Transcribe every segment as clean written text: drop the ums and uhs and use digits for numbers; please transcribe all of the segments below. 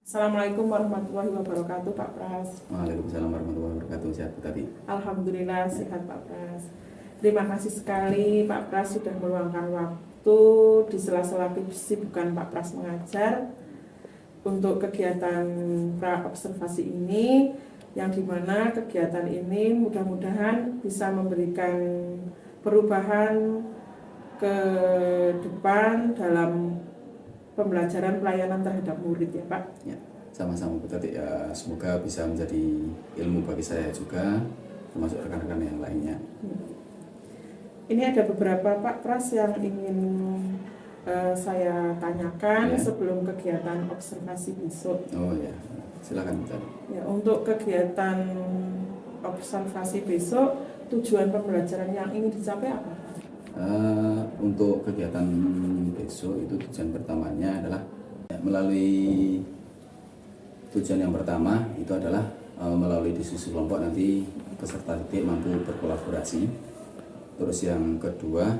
Assalamualaikum warahmatullahi wabarakatuh, Pak Pras. Waalaikumsalam warahmatullahi wabarakatuh. Sehat tadi. Alhamdulillah sehat, Pak Pras. Terima kasih sekali Pak Pras sudah meluangkan waktu di sela-sela kesibukan Pak Pras mengajar untuk kegiatan pra-observasi ini, yang dimana kegiatan ini mudah-mudahan bisa memberikan perubahan ke depan dalam pembelajaran pelayanan terhadap murid ya Pak. Ya, sama-sama Bu Tati. Ya, semoga bisa menjadi ilmu bagi saya juga, termasuk rekan-rekan yang lainnya. Ini ada beberapa Pak Pras yang ingin saya tanyakan sebelum kegiatan observasi besok. Oh ya, silakan Bu Tati. Ya, untuk kegiatan observasi besok, tujuan pembelajaran yang ingin dicapai apa? Untuk kegiatan besok itu tujuan pertamanya adalah melalui tujuan yang pertama itu adalah melalui diskusi kelompok nanti peserta didik mampu berkolaborasi. Terus yang kedua,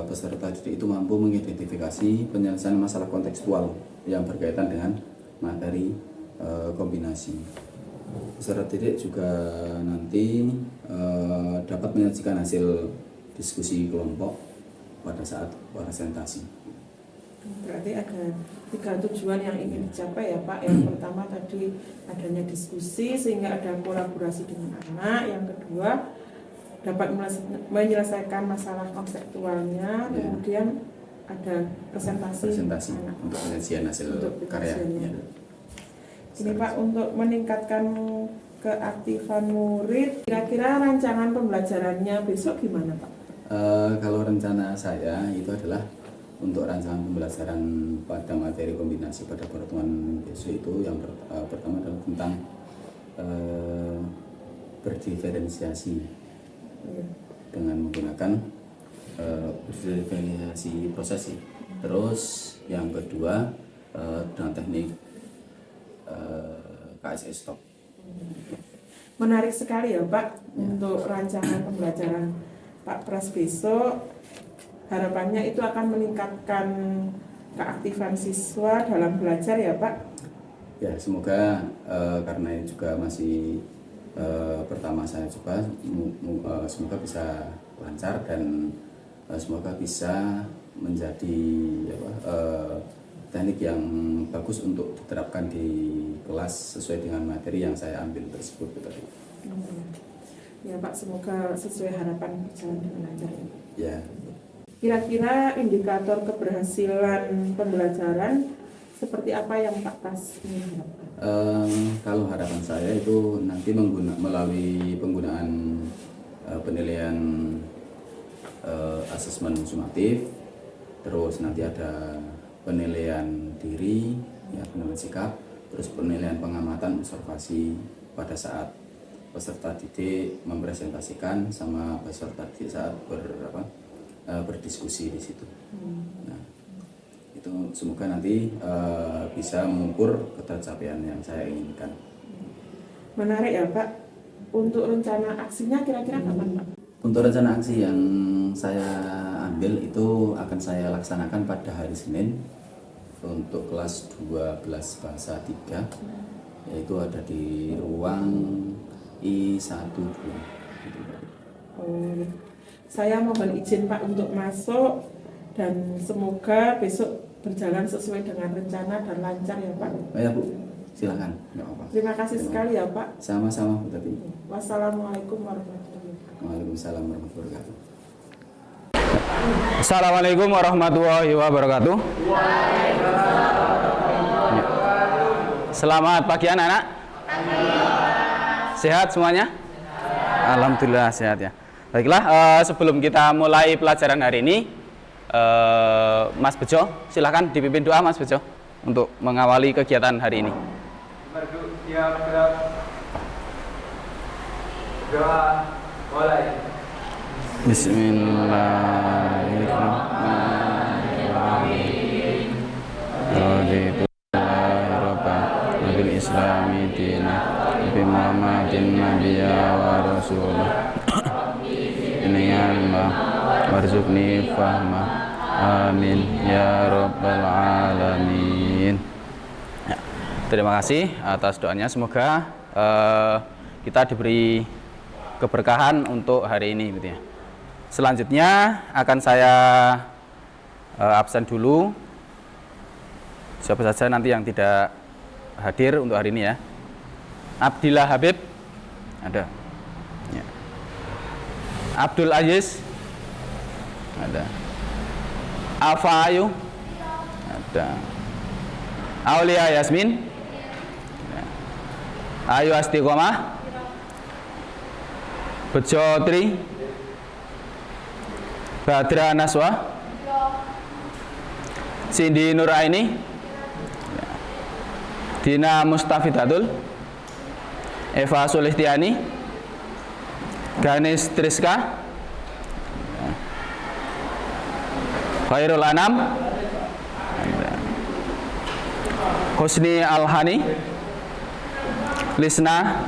peserta didik itu mampu mengidentifikasi penyelesaian masalah kontekstual yang berkaitan dengan materi kombinasi. Peserta didik juga nanti dapat menyajikan hasil diskusi kelompok pada saat presentasi. Berarti ada 3 tujuan yang ingin dicapai ya Pak. Yang pertama tadi adanya diskusi sehingga ada kolaborasi dengan anak. Yang kedua dapat menyelesaikan masalah konseptualnya. Kemudian ada presentasi anak untuk penyajian hasil karya. Ini Pak, untuk meningkatkan keaktifan murid, kira-kira rancangan pembelajarannya besok gimana Pak? Kalau rencana saya itu adalah untuk rancangan pembelajaran pada materi kombinasi pada pertemuan besok itu yang pertama adalah tentang berdiferensiasi dengan menggunakan berdiferensiasi prosesi. Terus yang kedua dengan teknik KSS stop. Menarik sekali ya Pak untuk rancangan pembelajaran Pak Pras besok. Harapannya itu akan meningkatkan keaktifan siswa dalam belajar ya Pak. Ya, semoga karena ini juga masih pertama saya coba, semoga bisa lancar dan semoga bisa menjadi teknik yang bagus untuk diterapkan di kelas sesuai dengan materi yang saya ambil tersebut tadi. Ya Pak, semoga sesuai harapan berjalan dengan lancar. Ya. Kira-kira indikator keberhasilan pembelajaran seperti apa yang Pak Pras ingin harapkan? Kalau harapan saya itu nanti melalui penggunaan penilaian asesmen sumatif, terus nanti ada penilaian diri, ya, penilaian sikap, terus penilaian pengamatan observasi pada saat peserta didik mempresentasikan sama peserta didik saat berdiskusi di situ. Nah, itu semoga nanti bisa mengukur ketercapaian yang saya inginkan. Menarik ya Pak. Untuk rencana aksinya kira-kira kapan Pak? Untuk rencana aksi yang saya ambil itu akan saya laksanakan pada hari Senin untuk kelas 12 bahasa 3, yaitu ada di ruang I12. Saya mohon izin Pak untuk masuk dan semoga besok berjalan sesuai dengan rencana dan lancar ya Pak. Oh ya Bu, silakan. Nggak apa-apa. Terima kasih sekali ya Pak. Sama-sama Bu Tati. Wassalamualaikum warahmatullahi wabarakatuh. Waalaikumsalam warahmatullahi wabarakatuh. Assalamualaikum warahmatullahi wabarakatuh. Selamat pagi anak-anak. Sehat semuanya? Alhamdulillah sehat ya. Baiklah, sebelum kita mulai pelajaran hari ini, Mas Bejo, silakan dipimpin doa Mas Bejo untuk mengawali kegiatan hari ini. Doa mulai. Bismillahirrahmanirrahim. Raditu Rabban Nabil Islami Dina Nabi Muhammadin Nabiya wa Rasulah Inayallah Warzukni fahma Amin Ya Rabbal Alamin. Terima kasih atas doanya. Semoga kita diberi keberkahan untuk hari ini, gitu ya. Selanjutnya akan saya absen dulu. Siapa saja nanti yang tidak hadir untuk hari ini ya. Abdillah Habib ada. Ya. Abdul Aziz ada. Alfa Ayu ada. Aulia Yasmin ada. Ayu Astiqomah Bejo Tri Badra Naswa Cindy Nuraini Dina Mustafidatul Eva Sulistiani Ganis Triska Khairul Anam Husni Alhani Lisna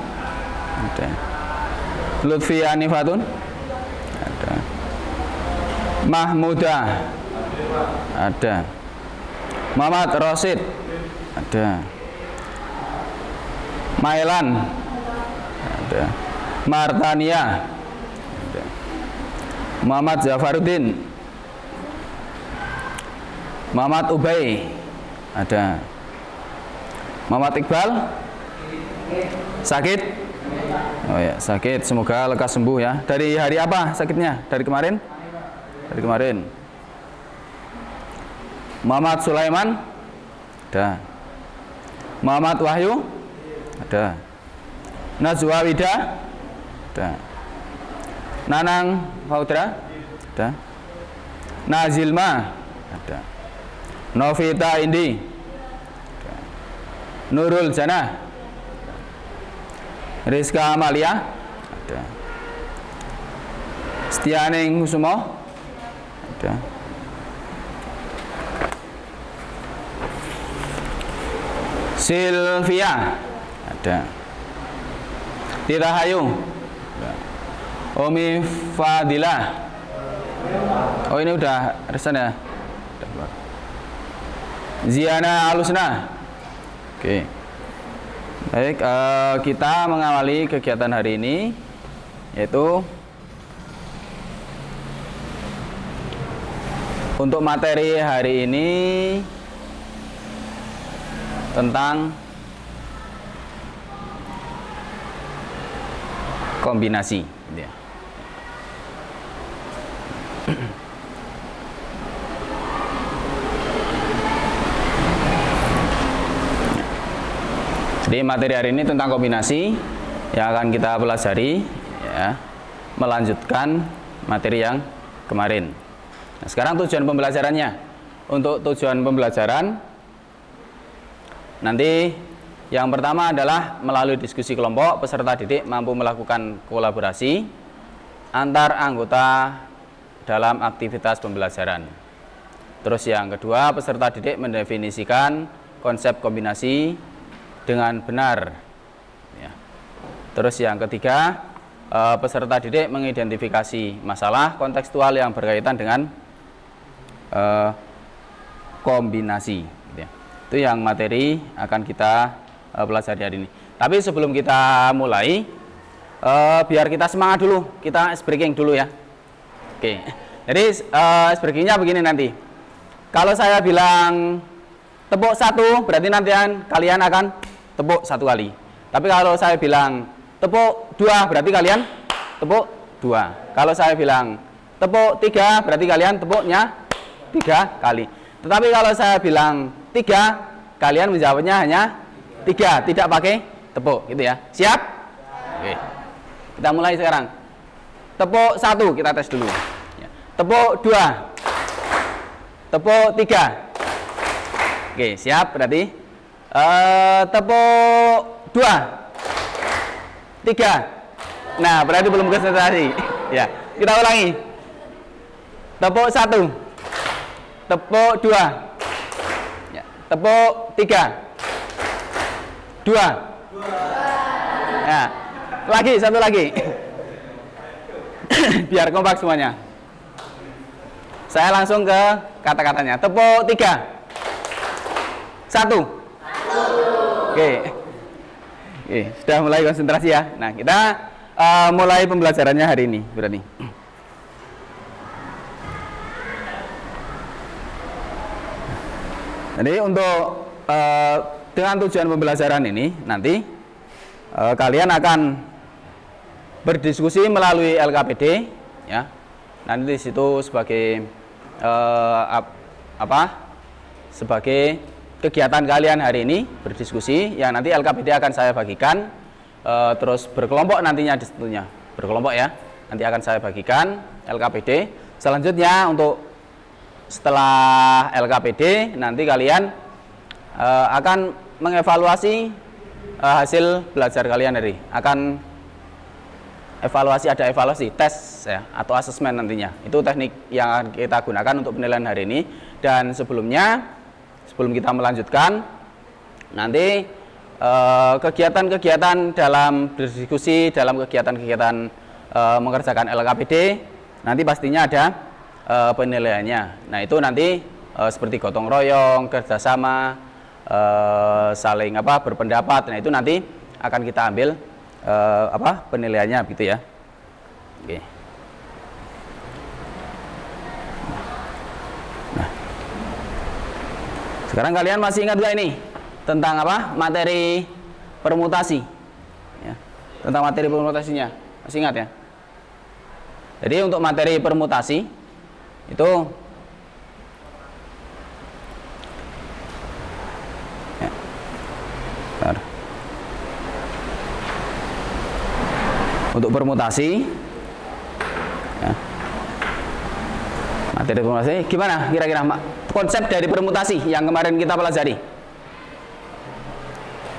Lutfi Anifatun ada. Mahmuda ada. Muhammad Rosid ada. Mailan ada. Martania ada. Muhammad Zafaruddin Muhammad Ubay ada. Muhammad Iqbal sakit. Oh ya, sakit. Semoga lekas sembuh ya. Dari hari apa sakitnya? Dari kemarin? Dari kemarin. Muhammad Sulaiman ada. Muhammad Wahyu ada. Najwa Wida ada. Nanang Faudra ada. Nazilma ada. Novita Indi ada. Nurul Jannah Rizka Amalia ada. Setianing Kusumo ada. Sylvia ada. Tita Hayu ada. Omi Fadila. Oh ini udah resan ya. Ziana Alusna. Oke. Baik, kita mengawali kegiatan hari ini yaitu untuk materi hari ini tentang kombinasi, gitu ya. Jadi materi hari ini tentang kombinasi yang akan kita pelajari ya, melanjutkan materi yang kemarin. Nah, sekarang tujuan pembelajarannya. Untuk tujuan pembelajaran nanti yang pertama adalah melalui diskusi kelompok peserta didik mampu melakukan kolaborasi antar anggota dalam aktivitas pembelajaran. Terus yang kedua, peserta didik mendefinisikan konsep kombinasi dengan benar ya. Terus yang ketiga, peserta didik mengidentifikasi masalah kontekstual yang berkaitan dengan kombinasi gitu ya. Itu yang materi akan kita pelajari hari ini. Tapi sebelum kita mulai, biar kita semangat dulu, kita ice breaking dulu ya. Oke, jadi ice breakingnya begini nanti. Kalau saya bilang tepuk 1, berarti nanti kalian akan tepuk 1 kali. Tapi kalau saya bilang tepuk 2, berarti kalian tepuk 2. Kalau saya bilang tepuk 3, berarti kalian tepuknya 3 kali. Tetapi kalau saya bilang 3, kalian menjawabnya hanya 3, tidak pakai tepuk, gitu ya. Siap? Oke. Kita mulai sekarang. Tepuk 1, kita tes dulu. Tepuk 2. Tepuk 3. Oke, siap berarti. Tepuk 2, 3. Nah, berarti belum konsentrasi. Ya, kita ulangi. Tepuk 1. Tepuk 2. Ya, tepuk 3. 2. Nah, lagi, satu lagi. Biar kompak semuanya. Saya langsung ke kata-katanya. Tepuk 3. 1. Oke. Oke, sudah mulai konsentrasi ya. Nah, kita mulai pembelajarannya hari ini berarti. Jadi untuk dengan tujuan pembelajaran ini nanti kalian akan berdiskusi melalui LKPD ya. Nanti di situ sebagai sebagai kegiatan kalian hari ini berdiskusi yang nanti LKPD akan saya bagikan terus berkelompok nantinya disitunya berkelompok ya. Nanti akan saya bagikan LKPD. Selanjutnya untuk setelah LKPD nanti kalian akan mengevaluasi hasil belajar kalian hari akan ada evaluasi tes ya atau asesmen nantinya. Itu teknik yang akan kita gunakan untuk penilaian hari ini. Dan sebelum kita melanjutkan nanti kegiatan-kegiatan dalam berdiskusi dalam kegiatan-kegiatan mengerjakan LKPD nanti pastinya ada penilaiannya. Nah itu nanti seperti gotong royong, kerjasama, saling berpendapat. Nah itu nanti akan kita ambil penilaiannya gitu ya. Oke. Nah, sekarang kalian masih ingat gak ini tentang materi permutasi? Ya, tentang materi permutasinya masih ingat ya? Jadi untuk materi permutasi itu ya, untuk permutasi ya. Materi permutasi gimana kira-kira konsep dari permutasi yang kemarin kita pelajari?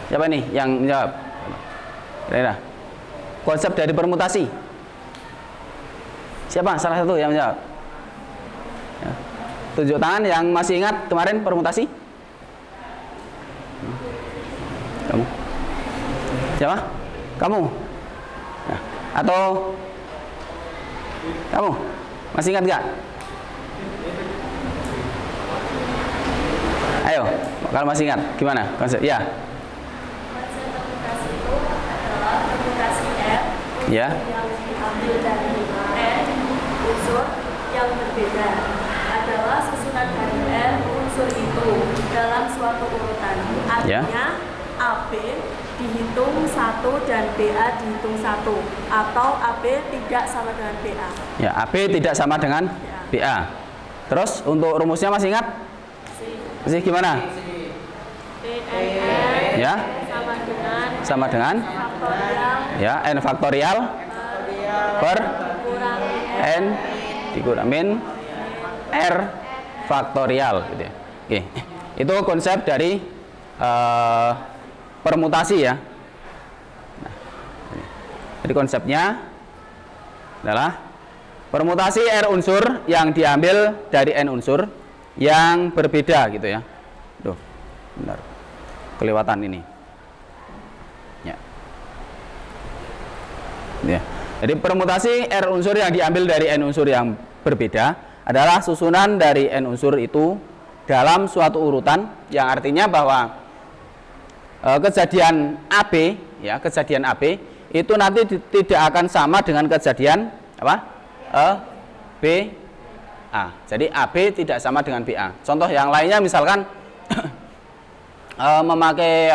Siapa nih yang menjawab? Kira-kira konsep dari permutasi siapa salah satu yang menjawab ya. Tunjuk tangan yang masih ingat kemarin permutasi. Kamu siapa? Kamu ya. Atau kamu masih ingat gak? Ayo kalau masih ingat gimana konsep ya? Konsep permutasi itu adalah permutasi R Ya. yang diambil dari N unsur yang berbeda adalah susunan dari R unsur itu dalam suatu urutan. Artinya AB dihitung 1 dan BA dihitung 1 atau AB tidak sama dengan BA. Ya, AB tidak sama dengan BA. Terus untuk rumusnya masih ingat? Masih gimana? PNR Ya. Sama dengan faktorial ya N faktorial per kurangi N dikurangin R faktorial gitu ya. Oke. Itu konsep dari permutasi ya. Nah, ini. Jadi konsepnya adalah permutasi R unsur yang diambil dari N unsur yang berbeda gitu ya. Duh, benar. Kelewatan ini. Ya. Ya. Jadi permutasi R unsur yang diambil dari N unsur yang berbeda adalah susunan dari N unsur itu dalam suatu urutan yang artinya bahwa kejadian AB ya, kejadian AB itu nanti tidak akan sama dengan kejadian BA. Jadi AB tidak sama dengan BA. Contoh yang lainnya misalkan memakai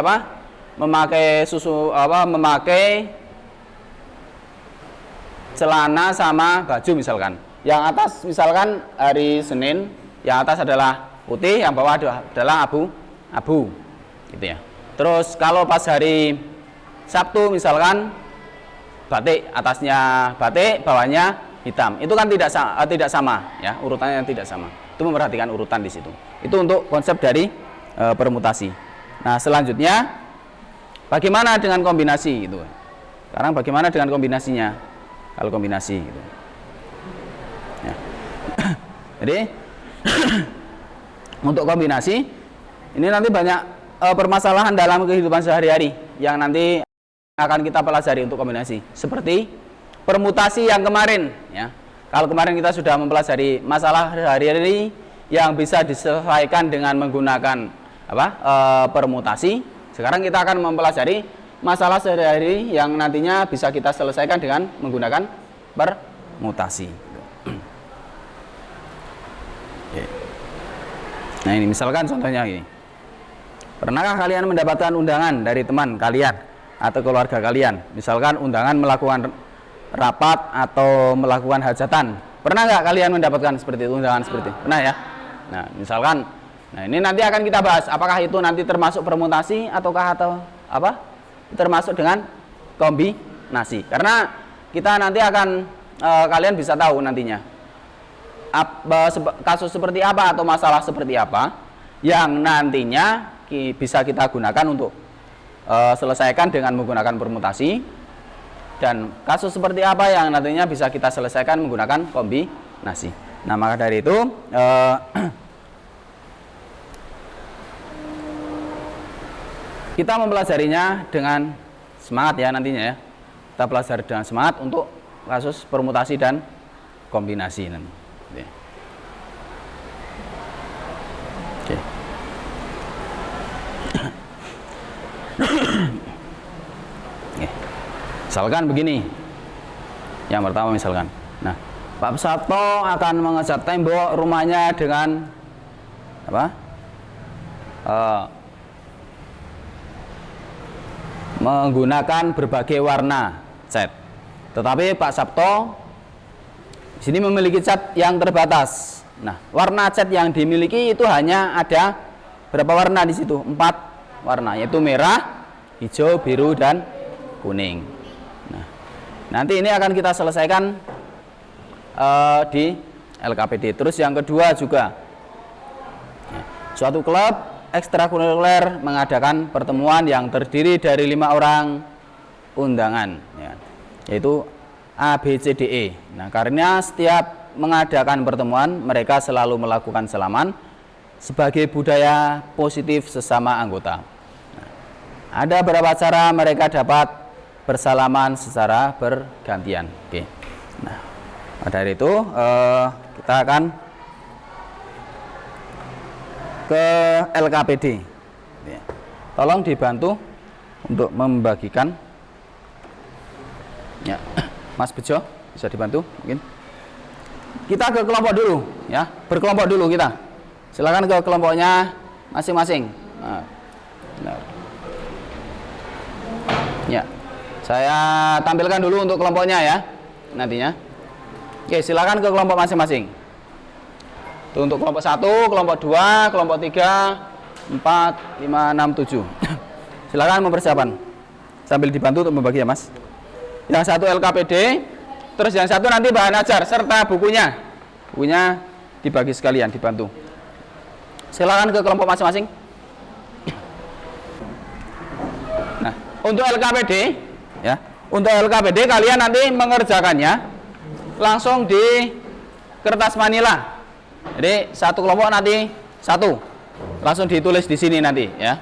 celana sama baju misalkan. Yang atas misalkan hari Senin, yang atas adalah putih, yang bawah adalah abu gitu ya. Terus kalau pas hari Sabtu misalkan batik, atasnya batik, bawahnya hitam. Itu kan tidak sama ya, urutannya tidak sama. Itu memperhatikan urutan di situ. Itu untuk konsep dari permutasi. Nah, selanjutnya bagaimana dengan kombinasi itu? Sekarang bagaimana dengan kombinasinya? Kalau kombinasi gitu. Ya. Jadi untuk kombinasi ini nanti banyak permasalahan dalam kehidupan sehari-hari yang nanti akan kita pelajari untuk kombinasi. Seperti permutasi yang kemarin ya. Kalau kemarin kita sudah mempelajari masalah sehari-hari yang bisa diselesaikan dengan menggunakan permutasi. sekarang kita akan mempelajari masalah sehari-hari yang nantinya bisa kita selesaikan dengan menggunakan permutasi. Oke. Nah ini misalkan contohnya ini. Pernahkah kalian mendapatkan undangan dari teman kalian atau keluarga kalian? Misalkan undangan melakukan rapat atau melakukan hajatan. Pernah nggak kalian mendapatkan seperti itu, undangan seperti itu? Pernah ya? Nah misalkan, nah ini nanti akan kita bahas apakah itu nanti termasuk permutasi ataukah atau apa? Termasuk dengan kombinasi. Karena kita nanti akan kalian bisa tahu nantinya kasus seperti apa atau masalah seperti apa yang nantinya bisa kita gunakan untuk selesaikan dengan menggunakan permutasi, dan kasus seperti apa yang nantinya bisa kita selesaikan menggunakan kombinasi. Nah maka dari itu kita mempelajarinya dengan semangat ya nantinya ya. Kita pelajari dengan semangat untuk kasus permutasi dan kombinasi nanti. Oke. Misalkan begini. Yang pertama misalkan. Nah, Pak Sabto akan mengecat tembok rumahnya dengan apa? Menggunakan berbagai warna cat. Tetapi Pak Sabto di sini memiliki cat yang terbatas. Nah, warna cat yang dimiliki itu hanya ada berapa warna di situ? 4 warna, yaitu merah, hijau, biru, dan kuning. Nah, nanti ini akan kita selesaikan di LKPD. Terus yang kedua juga, suatu klub ekstrakurikuler mengadakan pertemuan yang terdiri dari 5 orang undangan, ya, yaitu A, B, C, D, E. Nah, karena setiap mengadakan pertemuan mereka selalu melakukan salaman sebagai budaya positif sesama anggota. Nah, ada beberapa cara mereka dapat bersalaman secara bergantian. Oke. Nah, dari itu kita akan ke LKPD. Ya. Tolong dibantu untuk membagikan. Ya, Mas Bejo bisa dibantu mungkin. Kita ke kelompok dulu, ya, berkelompok dulu kita. Silakan ke kelompoknya masing-masing. Nah. Ya, saya tampilkan dulu untuk kelompoknya ya, nantinya. Oke, silakan ke kelompok masing-masing. Itu untuk kelompok 1, kelompok 2, kelompok 3, 4, 5, 6, 7. Silakan mempersiapkan. Sambil dibantu untuk membagi ya, Mas. Yang satu LKPD, terus yang satu nanti bahan ajar serta bukunya. Bukunya dibagi sekalian, dibantu. Silakan ke kelompok masing-masing. Nah, untuk LKPD ya, untuk LKPD kalian nanti mengerjakannya langsung di kertas manila. Jadi satu kelompok nanti satu, langsung ditulis di sini nanti ya.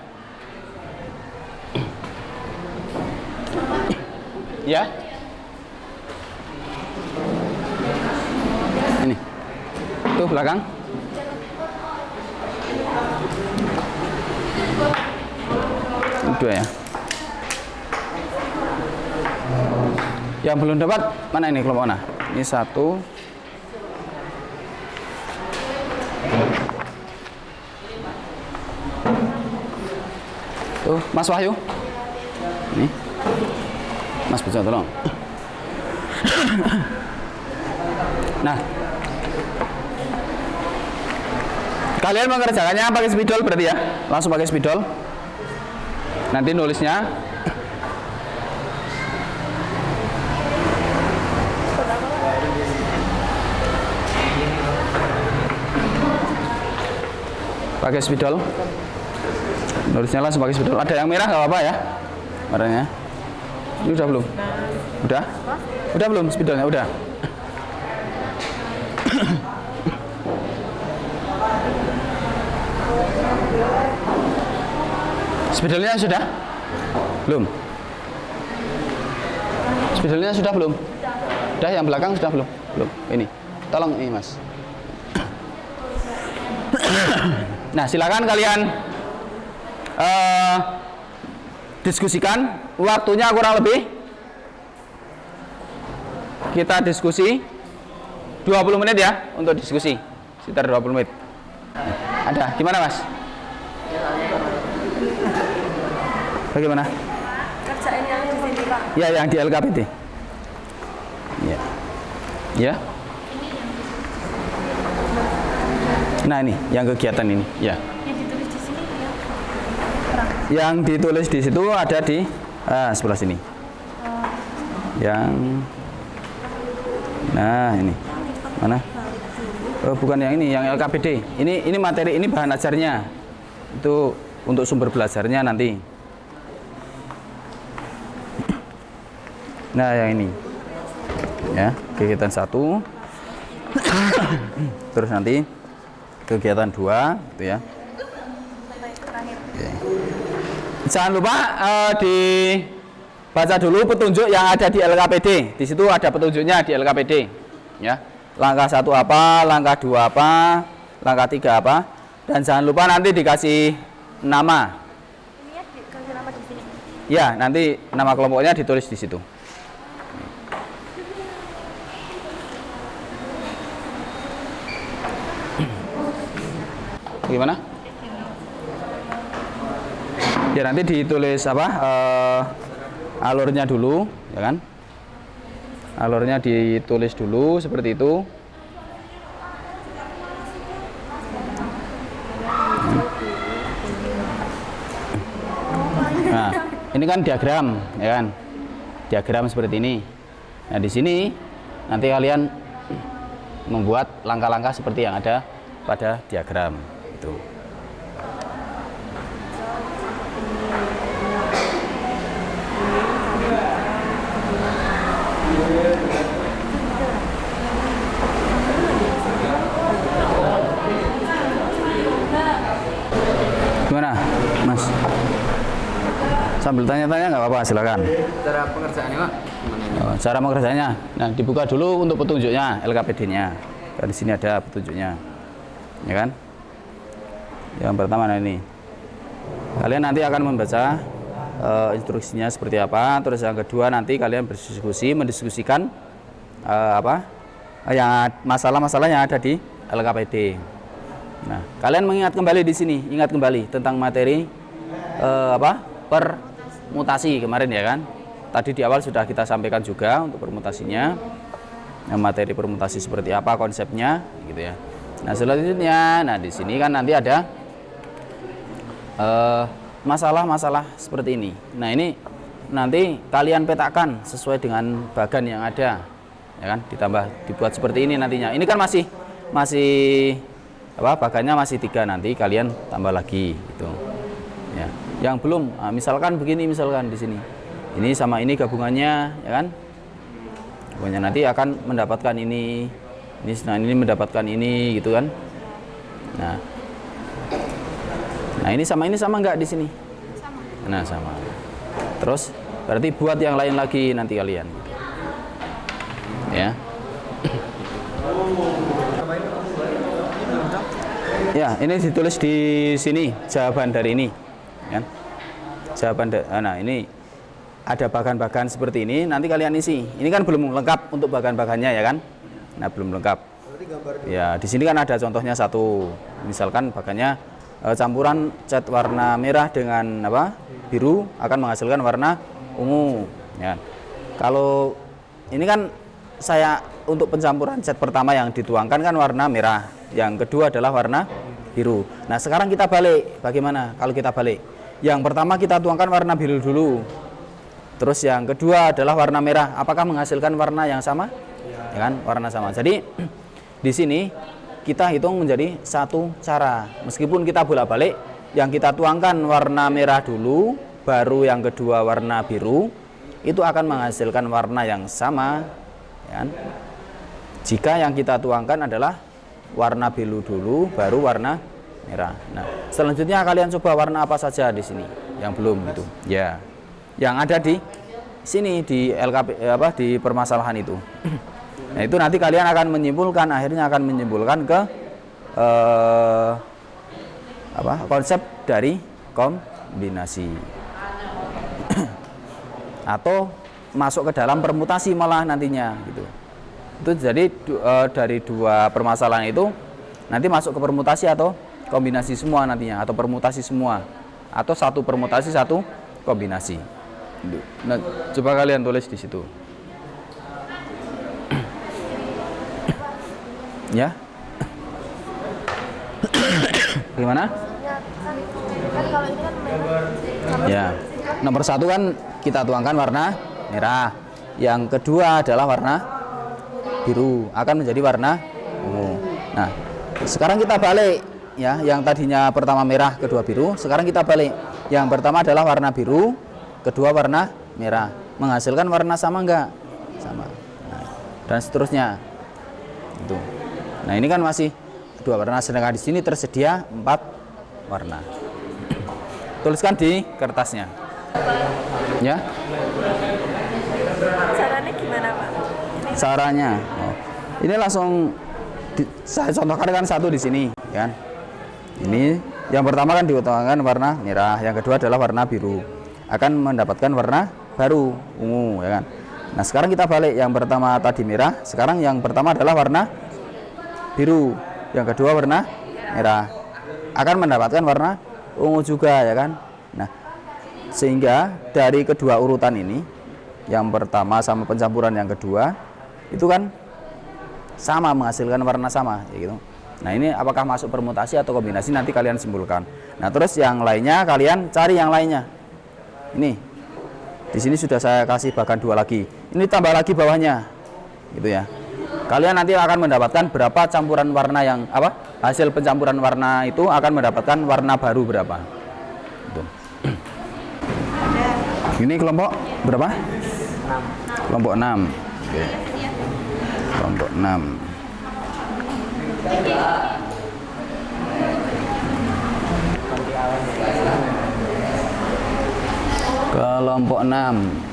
Ya. Ini. Tuh belakang. Dua ya. Yang belum dapat mana ini kelompok mana? Ini satu. Tuh, Mas Wahyu. Ini. Mas bisa tolong. Nah. Kalian mengerjakannya pakai spidol berarti ya? Langsung pakai spidol. Nanti nulisnya pakai spidol. Nulisnya langsung pakai spidol. Ada yang merah nggak apa-apa ya? Warnanya. Ini udah belum? Udah? Udah belum spidolnya? Udah. Spidolnya sudah? Belum? Spidolnya sudah belum? Udah, yang belakang sudah belum? Belum. Ini. Tolong ini, Mas. Nah, silakan kalian diskusikan. Waktunya kurang lebih kita diskusi 20 menit ya untuk diskusi. Sekitar 20 menit. Ada, gimana Mas? Bagaimana? Kerjain yang di sini Pak. Ya, yang di LKPD. Ya. Ya. Nah ini, yang kegiatan ini. Ya. Yang ditulis di sini ya. Yang ditulis di situ ada di sebelah sini. Yang, nah ini, mana? Oh, bukan yang ini, yang LKPD. Ini materi, ini bahan ajarnya. Itu untuk sumber belajarnya nanti. Nah, yang ini. Ya, kegiatan 1. Terus nanti kegiatan 2, gitu ya. Oke. Jangan lupa dibaca dulu petunjuk yang ada di LKPD. Di situ ada petunjuknya di LKPD, ya. Langkah 1 apa, langkah 2 apa, langkah 3 apa, dan jangan lupa nanti dikasih nama. Ini ya dikasih nama di sini. Ya, nanti nama kelompoknya ditulis di situ. Gimana? Ya nanti ditulis apa? Alurnya dulu, ya kan? Alurnya ditulis dulu seperti itu. Nah, ini kan diagram, ya kan? Diagram seperti ini. Nah, di sini nanti kalian membuat langkah-langkah seperti yang ada pada diagram itu. Gimana, Mas? Sambil tanya-tanya nggak apa-apa, silakan. Cara pengerjaannya Pak? Oh, cara mengerjakannya, nah dibuka dulu untuk petunjuknya, LKPD-nya. Di sini ada petunjuknya, ya kan? Yang pertama nah ini, kalian nanti akan membaca instruksinya seperti apa. Terus yang kedua nanti kalian mendiskusikan yang masalah-masalah yang ada di LKPD. Nah, kalian mengingat kembali di sini, ingat kembali tentang materi permutasi kemarin ya kan? Tadi di awal sudah kita sampaikan juga untuk permutasinya. Nah, materi permutasi seperti apa konsepnya, gitu ya. Nah, selanjutnya, nah di sini kan nanti ada masalah-masalah seperti ini. Nah, ini nanti kalian petakan sesuai dengan bagan yang ada, ya kan? Dibuat seperti ini nantinya. Ini kan masih bagannya masih 3, nanti kalian tambah lagi gitu ya. Yang belum misalkan begini, misalkan di sini ini sama ini gabungannya, ya kan? Gabungannya nanti akan mendapatkan ini mendapatkan ini gitu kan. Nah ini sama enggak di sini? Sama. Nah, sama. Terus berarti buat yang lain lagi nanti kalian ya. Ya, ini ditulis di sini jawaban dari ini, kan? Nah, ini ada bagan-bagan seperti ini. Nanti kalian isi. Ini kan belum lengkap untuk bagan-bagannya ya kan? Nah, belum lengkap. Ya, di sini kan ada contohnya satu. Misalkan bagannya campuran cat warna merah dengan biru akan menghasilkan warna ungu. Ya. Kalau ini kan saya untuk pencampuran cat pertama yang dituangkan kan warna merah. Yang kedua adalah warna biru. Nah, sekarang kita balik. Bagaimana kalau kita balik? Yang pertama kita tuangkan warna biru dulu. Terus yang kedua adalah warna merah. Apakah menghasilkan warna yang sama? Ya kan, warna sama. Jadi di sini kita hitung menjadi satu cara. Meskipun kita bolak-balik, yang kita tuangkan warna merah dulu, baru yang kedua warna biru, itu akan menghasilkan warna yang sama, ya kan? Jika yang kita tuangkan adalah warna biru dulu, baru warna merah. Nah, selanjutnya kalian coba warna apa saja di sini yang belum gitu. Ya, yang ada di sini di di permasalahan itu. Nah, itu nanti kalian akan menyimpulkan, akhirnya akan menyimpulkan ke konsep dari kombinasi. atau masuk ke dalam permutasi malah nantinya gitu. Itu jadi dari dua permasalahan itu nanti masuk ke permutasi atau kombinasi semua nantinya, atau permutasi semua, atau satu permutasi satu kombinasi. Nah, coba kalian tulis di situ. Ya. Gimana? Kan kalau ini kan merah. Ya. Nomor 1 kan kita tuangkan warna merah. Yang kedua adalah warna biru, akan menjadi warna ungu. Nah, sekarang kita balik ya, yang tadinya pertama merah, kedua biru, sekarang kita balik. Yang pertama adalah warna biru, kedua warna merah. Menghasilkan warna sama enggak? Sama. Nah, dan seterusnya. Itu. Nah, ini kan masih dua warna, sedangkan di sini tersedia 4 warna. Tuliskan di kertasnya. Ya. Caranya gimana, Pak? Caranya. Oh. Ini langsung saya contohkan kan satu di sini, kan. Ini yang pertama kan diutamakan warna merah, yang kedua adalah warna biru. Akan mendapatkan warna baru, ungu, ya kan. Nah, sekarang kita balik, yang pertama tadi merah, sekarang yang pertama adalah warna biru, yang kedua warna merah. Akan mendapatkan warna ungu juga, ya kan. Nah, sehingga dari kedua urutan ini, yang pertama sama pencampuran yang kedua, itu kan sama, menghasilkan warna sama, ya gitu. Nah, ini apakah masuk permutasi atau kombinasi, nanti kalian simpulkan. Nah, terus yang lainnya kalian cari yang lainnya. Ini di sini sudah saya kasih bahkan 2 lagi. Ini tambah lagi bawahnya, gitu ya. Kalian nanti akan mendapatkan berapa campuran warna yang hasil pencampuran warna itu akan mendapatkan warna baru berapa. Gitu. Ini kelompok berapa? 6. Kelompok 6. Oke. Kelompok 6. Kelompok 6.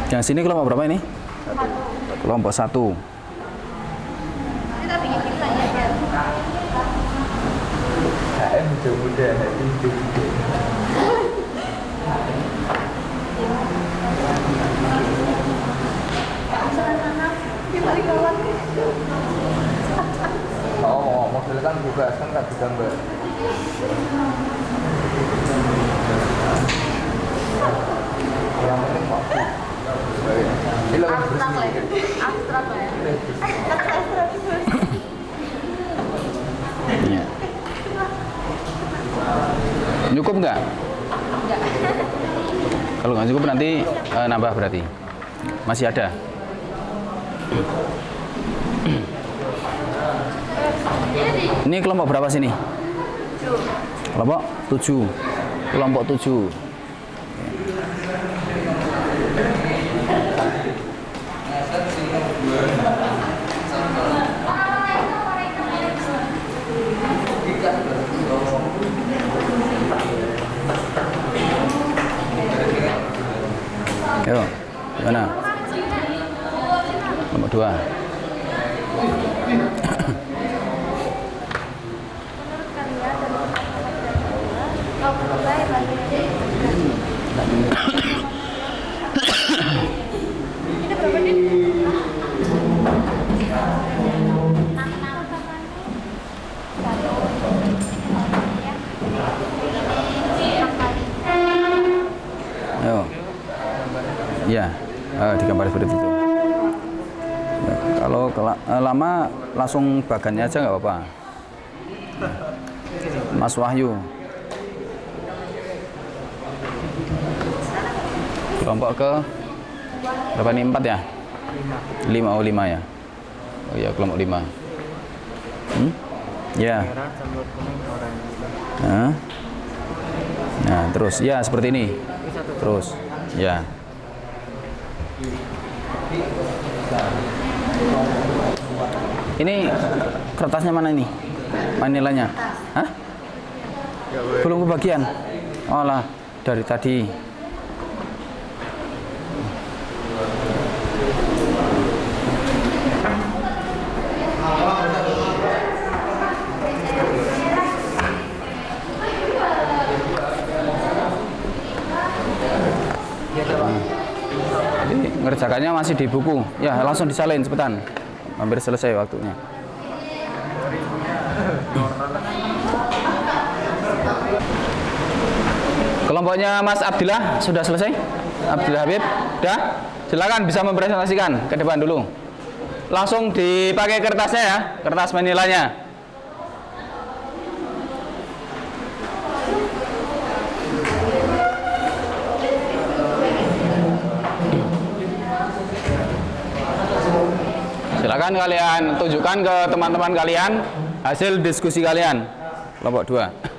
Yang sini kelompok berapa ini? Kelompok 1. Kita bikin kita ya biar HM muda-muda, Oh, model kan bebas kan tak gambar. Yang penting waktu. abstrak lah ya. Abstrak lah ya. Ya. Cukup nggak? Enggak. Kalau nggak cukup nanti nambah berarti. Masih ada. Ini kelompok berapa sini? 7. Kelompok 7. Kelompok 7. Yo, gimana? Nomor 2. Ini berapa nih? Yo. Ya, digambar seperti itu. Ya, kalau lama langsung bagannya aja nggak apa-apa. Mas Wahyu. Kelompok ke berapa nih? 4 ya? 5. Oh, 5 ya. Oh iya, kelompok 5. Ya. Nah, terus ya seperti ini. Terus ya. Ini kertasnya mana ini? Manilanya? Hah? Belum kebagian? Oh lah, dari tadi. Jadi ngerjakannya masih di buku. Ya, langsung disalin cepetan. Hampir selesai waktunya. Kelompoknya Mas Abdillah sudah selesai? Abdillah Habib, sudah? Silakan bisa mempresentasikan ke depan dulu. Langsung dipakai kertasnya ya, kertas menilainya. Silakan kalian tunjukkan ke teman-teman kalian hasil diskusi kalian kelompok 2.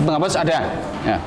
Penghapus ada? Ya.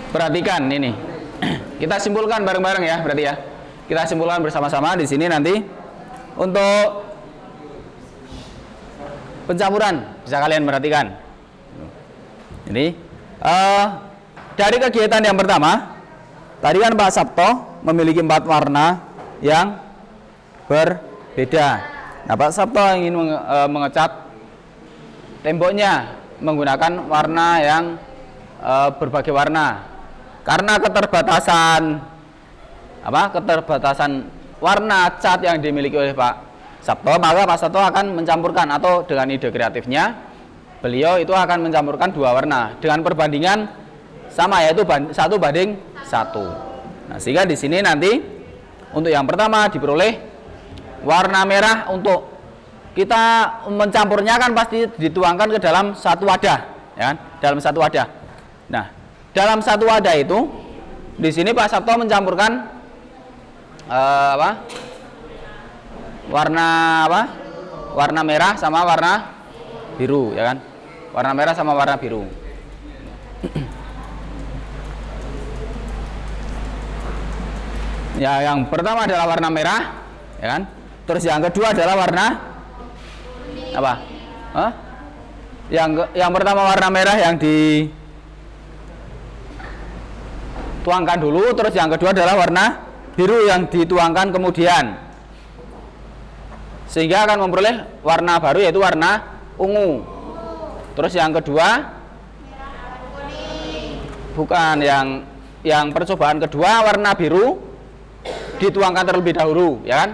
Perhatikan ini. Kita simpulkan bareng-bareng ya, berarti ya. Kita simpulkan bersama-sama di sini nanti untuk pencampuran bisa kalian perhatikan. Ini dari kegiatan yang pertama, tadi kan Pak Sabto memiliki 4 warna yang berbeda. Nah, Pak Sabto ingin mengecat temboknya menggunakan warna yang berbagai warna. Karena keterbatasan warna cat yang dimiliki oleh Pak Sabto, maka Pak Sabto akan mencampurkan, atau dengan ide kreatifnya beliau itu akan mencampurkan 2 warna dengan perbandingan sama, yaitu 1 banding 1. Nah, sehingga di sini nanti untuk yang pertama diperoleh warna merah. Untuk kita mencampurnya kan pasti dituangkan ke dalam satu wadah, ya, dalam satu wadah. Nah, dalam satu wadah itu, di sini Pak Sabto mencampurkan warna merah sama warna biru, ya kan? Warna merah sama warna biru. Ya, yang pertama adalah warna merah, ya kan? Terus yang kedua adalah warna apa? Yang pertama warna merah yang dituangkan dulu, terus yang kedua adalah warna biru yang dituangkan kemudian, sehingga akan memperoleh warna baru, yaitu warna ungu. Terus yang kedua bukan yang percobaan kedua warna biru dituangkan terlebih dahulu, ya kan?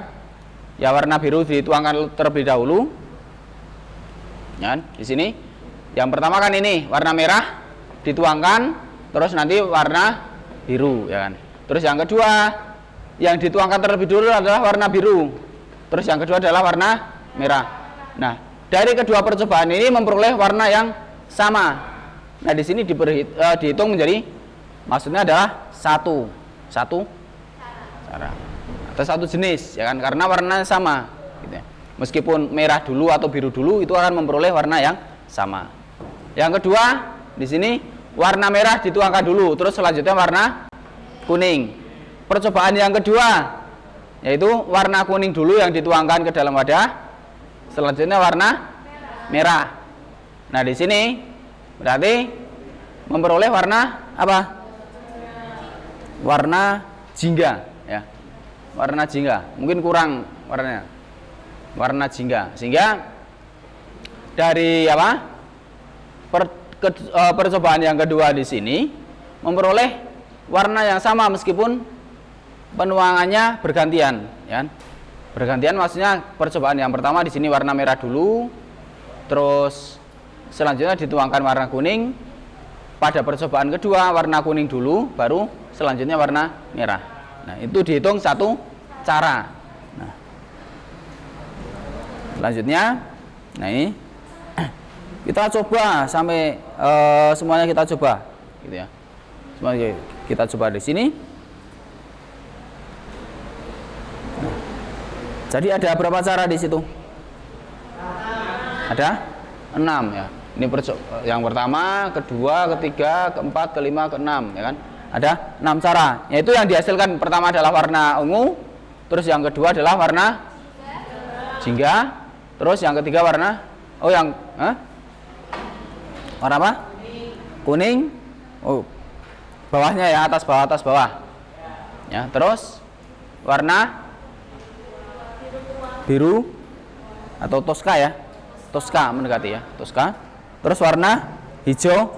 Ya, warna biru dituangkan terlebih dahulu. Ya kan? Di sini yang pertama kan ini warna merah dituangkan, terus nanti warna biru, ya kan? Terus yang kedua yang dituangkan terlebih dulu adalah warna biru. Terus yang kedua adalah warna merah. Nah, dari kedua percobaan ini memperoleh warna yang sama. Nah, di sini dihitung menjadi, maksudnya adalah satu cara atau satu jenis, ya kan? Karena warnanya sama, gitu ya. Meskipun merah dulu atau biru dulu, itu akan memperoleh warna yang sama. Yang kedua, di sini warna merah dituangkan dulu, terus selanjutnya warna kuning. Percobaan yang kedua yaitu warna kuning dulu yang dituangkan ke dalam wadah, selanjutnya warna merah. Nah, di sini berarti memperoleh warna apa? Warna jingga, ya. Warna jingga. Mungkin kurang warnanya. Warna jingga. Sehingga dari apa? Percobaan yang kedua di sini memperoleh warna yang sama meskipun penuangannya bergantian, ya. Bergantian maksudnya percobaan yang pertama di sini warna merah dulu, terus selanjutnya dituangkan warna kuning. Pada percobaan kedua warna kuning dulu, baru selanjutnya warna merah. Nah, itu dihitung satu cara. Nah, selanjutnya, nah ini kita coba sampai semuanya kita coba, gitu ya. Semuanya kita coba di sini. Nah, jadi ada berapa cara di situ? Ada 6, ya. Ini yang pertama, kedua, ketiga, keempat, kelima, keenam, ya kan? Ada 6 cara. Yaitu yang dihasilkan pertama adalah warna ungu, terus yang kedua adalah warna jingga, terus yang ketiga warna warna apa? Kuning. Oh, bawahnya ya, atas bawah. Ya, terus warna biru atau toska, ya. Toska mendekati, ya, toska. Terus warna hijau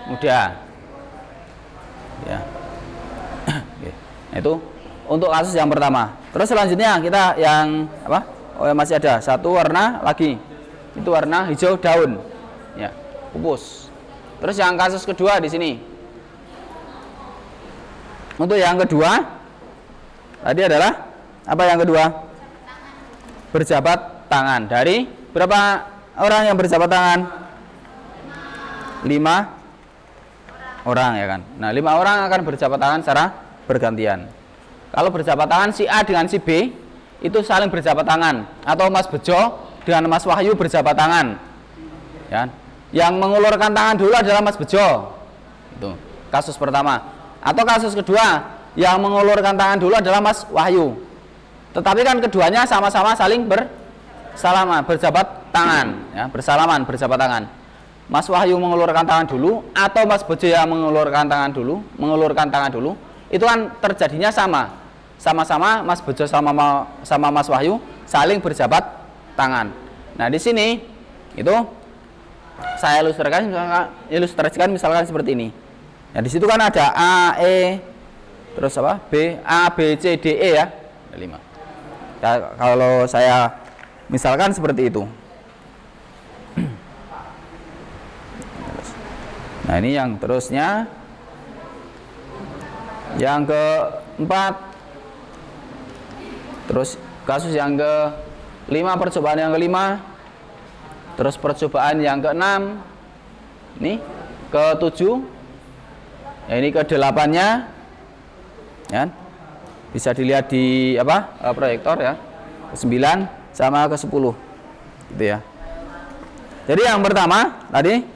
muda, ya. Nah, itu untuk kasus yang pertama. Terus selanjutnya kita yang apa? Oh, masih ada satu warna lagi, itu warna hijau daun, ya, pupus. Terus yang kasus kedua di sini, untuk yang kedua tadi adalah apa? Yang kedua berjabat tangan. Dari berapa orang yang berjabat tangan? 5 orang, ya kan. Nah, 5 orang akan berjabat tangan secara bergantian. Kalau berjabat tangan si A dengan si B itu saling berjabat tangan, atau Mas Bejo dengan Mas Wahyu berjabat tangan, ya. Yang mengulurkan tangan dulu adalah Mas Bejo. Itu kasus pertama. Atau kasus kedua, yang mengulurkan tangan dulu adalah Mas Wahyu. Tetapi kan keduanya sama-sama saling berjabat tangan, ya, bersalaman berjabat tangan. Mas Wahyu mengulurkan tangan dulu atau Mas Bejo yang mengulurkan tangan dulu, itu kan terjadinya sama-sama Mas Bejo sama Mas Wahyu saling berjabat tangan. Nah, di sini itu saya ilustrasikan misalkan seperti ini. Nah, di situ kan ada A, E, terus apa? B, A, B, C, D, E, ya. Ada 5. Ya, kalau saya misalkan seperti itu. Nah, ini yang terusnya. Yang keempat. Terus kasus yang ke-5, percobaan yang ke-5. Terus percobaan yang ke-6. Ini ke-7. Ya, ini ke-8-nya. Ya. Bisa dilihat di apa? Proyektor, ya. Ke-9 sama ke-10. Gitu, ya. Jadi yang pertama tadi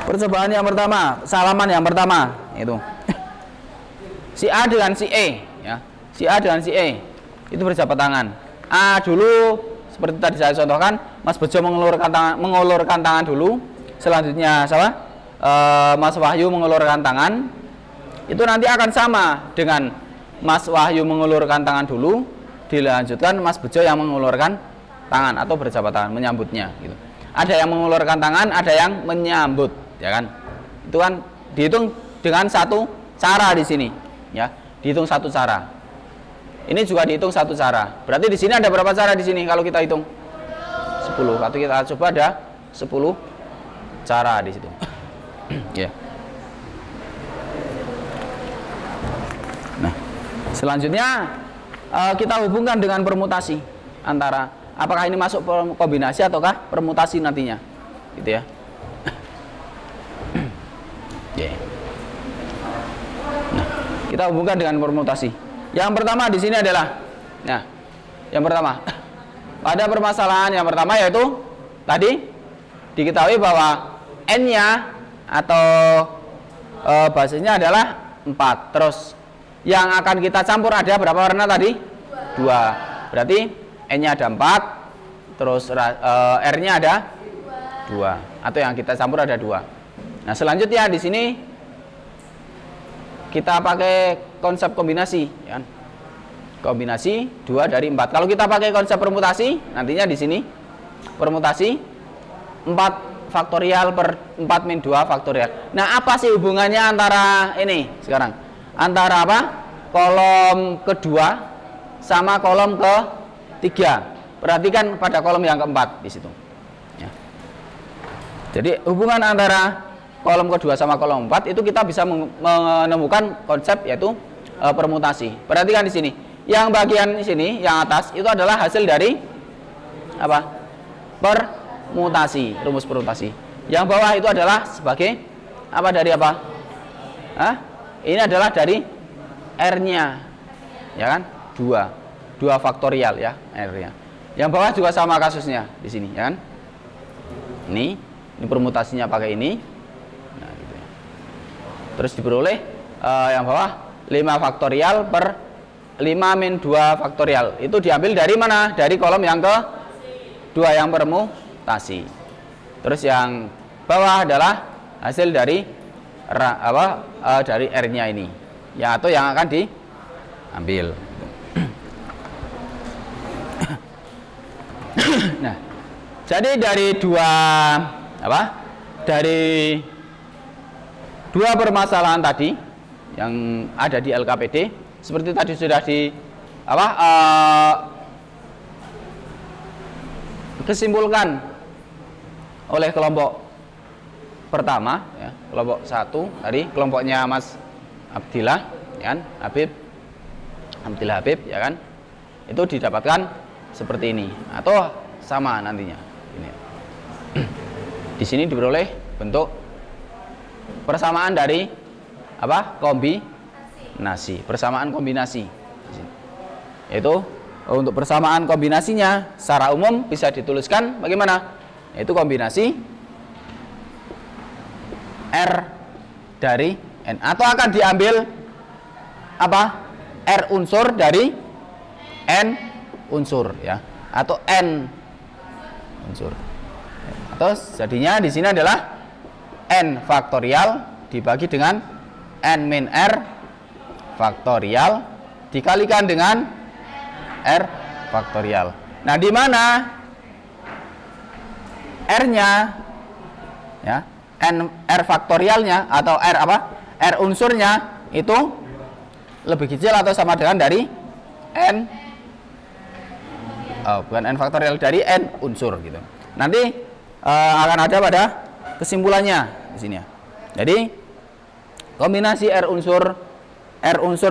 percobaan yang pertama, salaman yang pertama itu si A dengan si E, ya. Si A dengan si E itu berjabat tangan. A dulu seperti tadi saya contohkan, Mas Bejo mengulurkan tangan dulu. Selanjutnya Mas Wahyu mengulurkan tangan. Itu nanti akan sama dengan Mas Wahyu mengulurkan tangan dulu, dilanjutkan Mas Bejo yang mengulurkan tangan atau berjabat tangan menyambutnya, gitu. Ada yang mengulurkan tangan, ada yang menyambut, ya kan? Itu kan dihitung dengan satu cara di sini, ya. Dihitung satu cara. Ini juga dihitung satu cara. Berarti di sini ada berapa cara di sini kalau kita hitung? 10. Kalau kita coba ada 10 cara di situ. Ya. Nah, selanjutnya kita hubungkan dengan permutasi antara apakah ini masuk kombinasi ataukah permutasi nantinya, gitu ya. Yeah. Nah, kita hubungkan dengan permutasi. Yang pertama di sini adalah, nah, yang pertama pada permasalahan yang pertama yaitu tadi diketahui bahwa n-nya atau basisnya adalah 4. Terus yang akan kita campur ada berapa warna tadi? 2. Berarti n-nya ada 4, terus r-nya ada 2, atau yang kita campur ada 2. Nah, selanjutnya di sini kita pakai konsep kombinasi, ya. Kombinasi 2 dari 4. Kalau kita pakai konsep permutasi, nantinya di sini permutasi 4 faktorial per 4 min 2 faktorial. Nah, apa sih hubungannya antara ini sekarang? Antara apa? Kolom kedua sama kolom ketiga. Perhatikan pada kolom yang keempat di situ. Ya. Jadi hubungan antara kolom kedua sama kolom 4 itu kita bisa menemukan konsep yaitu permutasi. Perhatikan di sini. Yang bagian di sini, yang atas itu adalah hasil dari apa? Permutasi, rumus permutasi. Yang bawah itu adalah sebagai apa, dari apa? Hah? Ini adalah dari R-nya, ya kan? 2 faktorial ya R-nya. Yang bawah juga sama kasusnya di sini, ya kan? Ini permutasinya pakai ini. Nah, gitu ya. Terus diperoleh yang bawah 5 faktorial per 5 min 2 faktorial. Itu diambil dari mana? Dari kolom yang ke-2 yang permutasi. Terus yang bawah adalah hasil dari dari R-nya ini, ya, atau yang akan diambil. Nah, jadi dari dari dua permasalahan tadi yang ada di LKPD, seperti tadi sudah disimpulkan oleh kelompok pertama, ya, kelompok 1 tadi, kelompoknya Mas Abdillah, ya kan, Abdillah Habib, ya kan, itu didapatkan seperti ini atau sama nantinya. Ini. Di sini diperoleh bentuk persamaan dari apa? Kombinasi, persamaan kombinasi. Yaitu untuk persamaan kombinasinya secara umum bisa dituliskan bagaimana? Yaitu kombinasi R dari N, atau akan diambil apa? R unsur dari N unsur, ya, atau N unsur. Atau jadinya di sini adalah N faktorial dibagi dengan N min R faktorial dikalikan dengan R faktorial. Nah, di mana R-nya, ya, R faktorialnya atau R unsurnya itu lebih kecil atau sama dengan dari N bukan N faktorial, dari N unsur gitu. Nanti akan ada pada kesimpulannya di sini ya. Jadi kombinasi R unsur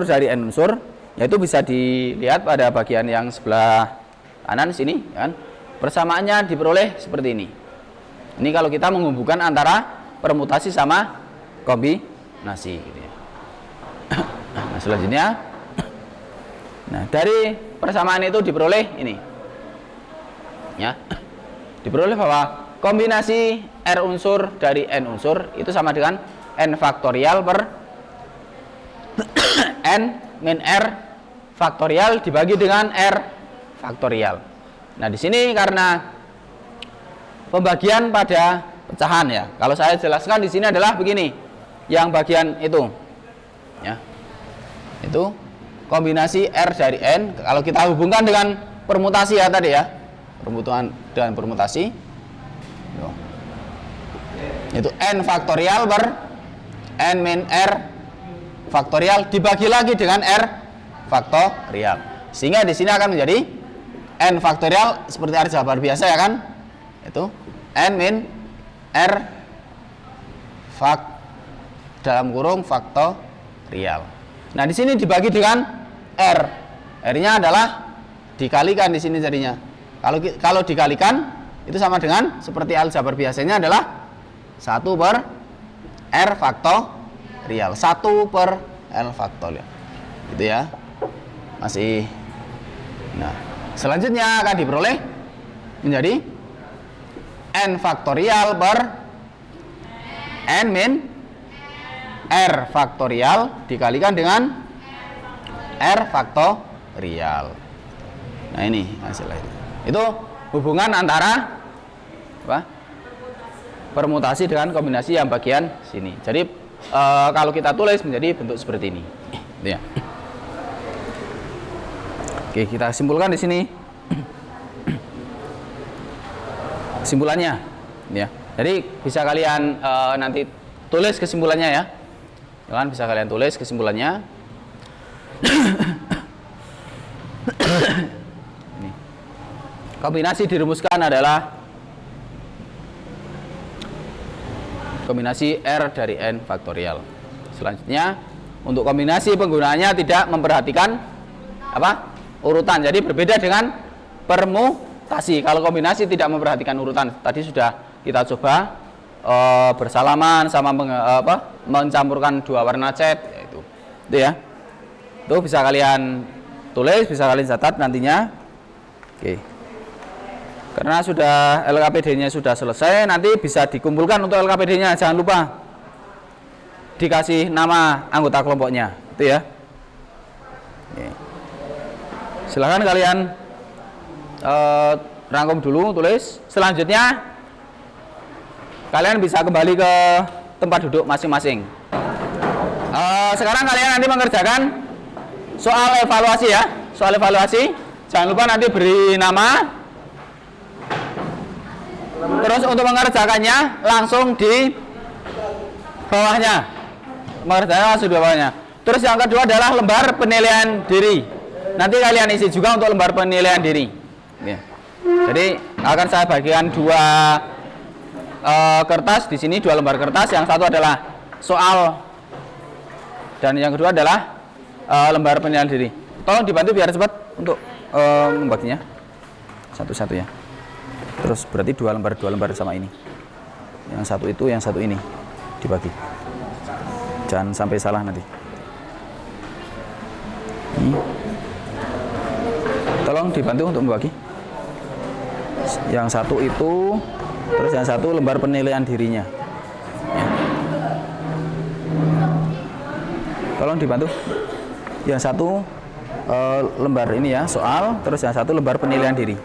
dari N unsur, yaitu bisa dilihat pada bagian yang sebelah kanan sini, kan? Persamaannya diperoleh seperti ini. Ini kalau kita menghubungkan antara permutasi sama kombinasi, gitu ya. Nah, selanjutnya, nah, dari persamaan itu diperoleh ini, ya, diperoleh bahwa kombinasi R unsur dari N unsur itu sama dengan N faktorial per N min R faktorial dibagi dengan R faktorial. Nah, di sini karena pembagian pada pecahan, ya. Kalau saya jelaskan di sini adalah begini. Yang bagian itu, ya. Itu kombinasi R dari N. Kalau kita hubungkan dengan permutasi ya tadi, ya. Permutuan dengan permutasi. Tuh. Itu n faktorial per n min r faktorial dibagi lagi dengan r faktorial. Sehingga di sini akan menjadi n faktorial seperti aljabar biasa ya kan? Itu n min r dalam kurung faktorial. Nah, di sini dibagi dengan r. R-nya adalah dikalikan di sini jadinya. Kalau dikalikan itu sama dengan seperti aljabar biasanya adalah 1 per r faktorial. 1 per l faktorial. Gitu ya. Masih. Nah, selanjutnya akan diperoleh menjadi n faktorial per n min r faktorial dikalikan dengan r faktorial. Nah, ini hasilnya. Itu hubungan antara apa? Permutasi dengan kombinasi yang bagian sini. Jadi kalau kita tulis menjadi bentuk seperti ini. Gitu ya. Oke, kita simpulkan di sini. Kesimpulannya, ya. Jadi bisa kalian nanti tulis kesimpulannya ya. Kan bisa kalian tulis kesimpulannya. Ini. Kombinasi dirumuskan adalah kombinasi R dari N faktorial. Selanjutnya, untuk kombinasi penggunaannya tidak memperhatikan apa? Urutan. Jadi berbeda dengan permutasi. Kalau kombinasi tidak memperhatikan urutan. Tadi sudah kita coba bersalaman sama mencampurkan dua warna cat, itu ya. Itu bisa kalian tulis, bisa kalian catat nantinya. Oke. Karena sudah LKPD-nya sudah selesai, nanti bisa dikumpulkan untuk LKPD-nya. Jangan lupa dikasih nama anggota kelompoknya, itu ya. Oke. Silahkan kalian rangkum dulu, tulis. Selanjutnya kalian bisa kembali ke tempat duduk masing-masing. Sekarang kalian nanti mengerjakan soal evaluasi ya. Soal evaluasi. Jangan lupa nanti beri nama. Terus untuk mengerjakannya langsung di bawahnya. Mengerjakannya langsung di bawahnya. Terus yang kedua adalah lembar penilaian diri. Nanti kalian isi juga untuk lembar penilaian diri. Ya. Jadi akan saya bagikan dua kertas di sini, dua lembar kertas. Yang satu adalah soal dan yang kedua adalah lembar penilaian diri. Tolong dibantu biar cepat untuk membaginya satu-satu ya. Terus berarti dua lembar sama ini. Yang satu itu, yang satu ini dibagi. Jangan sampai salah nanti. Ini. Tolong dibantu untuk membagi. Yang satu itu, terus yang satu lembar penilaian dirinya. Ya. Tolong dibantu. Yang satu lembar ini ya, soal, terus yang satu lembar penilaian diri.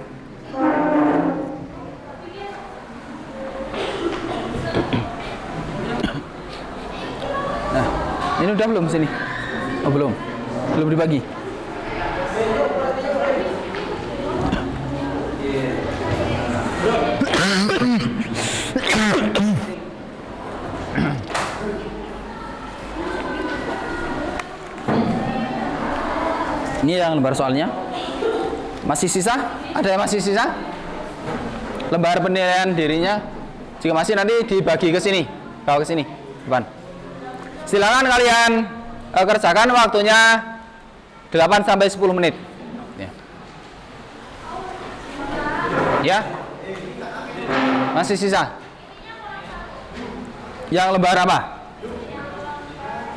Nah, ini udah belum sini? Oh, belum dibagi. Ini yang lembar soalnya. Masih sisa? Ada yang masih sisa? Lembar penilaian dirinya. Jika masih nanti dibagi ke sini. Bawa ke sini, depan. Silakan kalian kerjakan, waktunya 8 sampai 10 menit. Ya. Ya. Masih sisa? Yang lembar apa?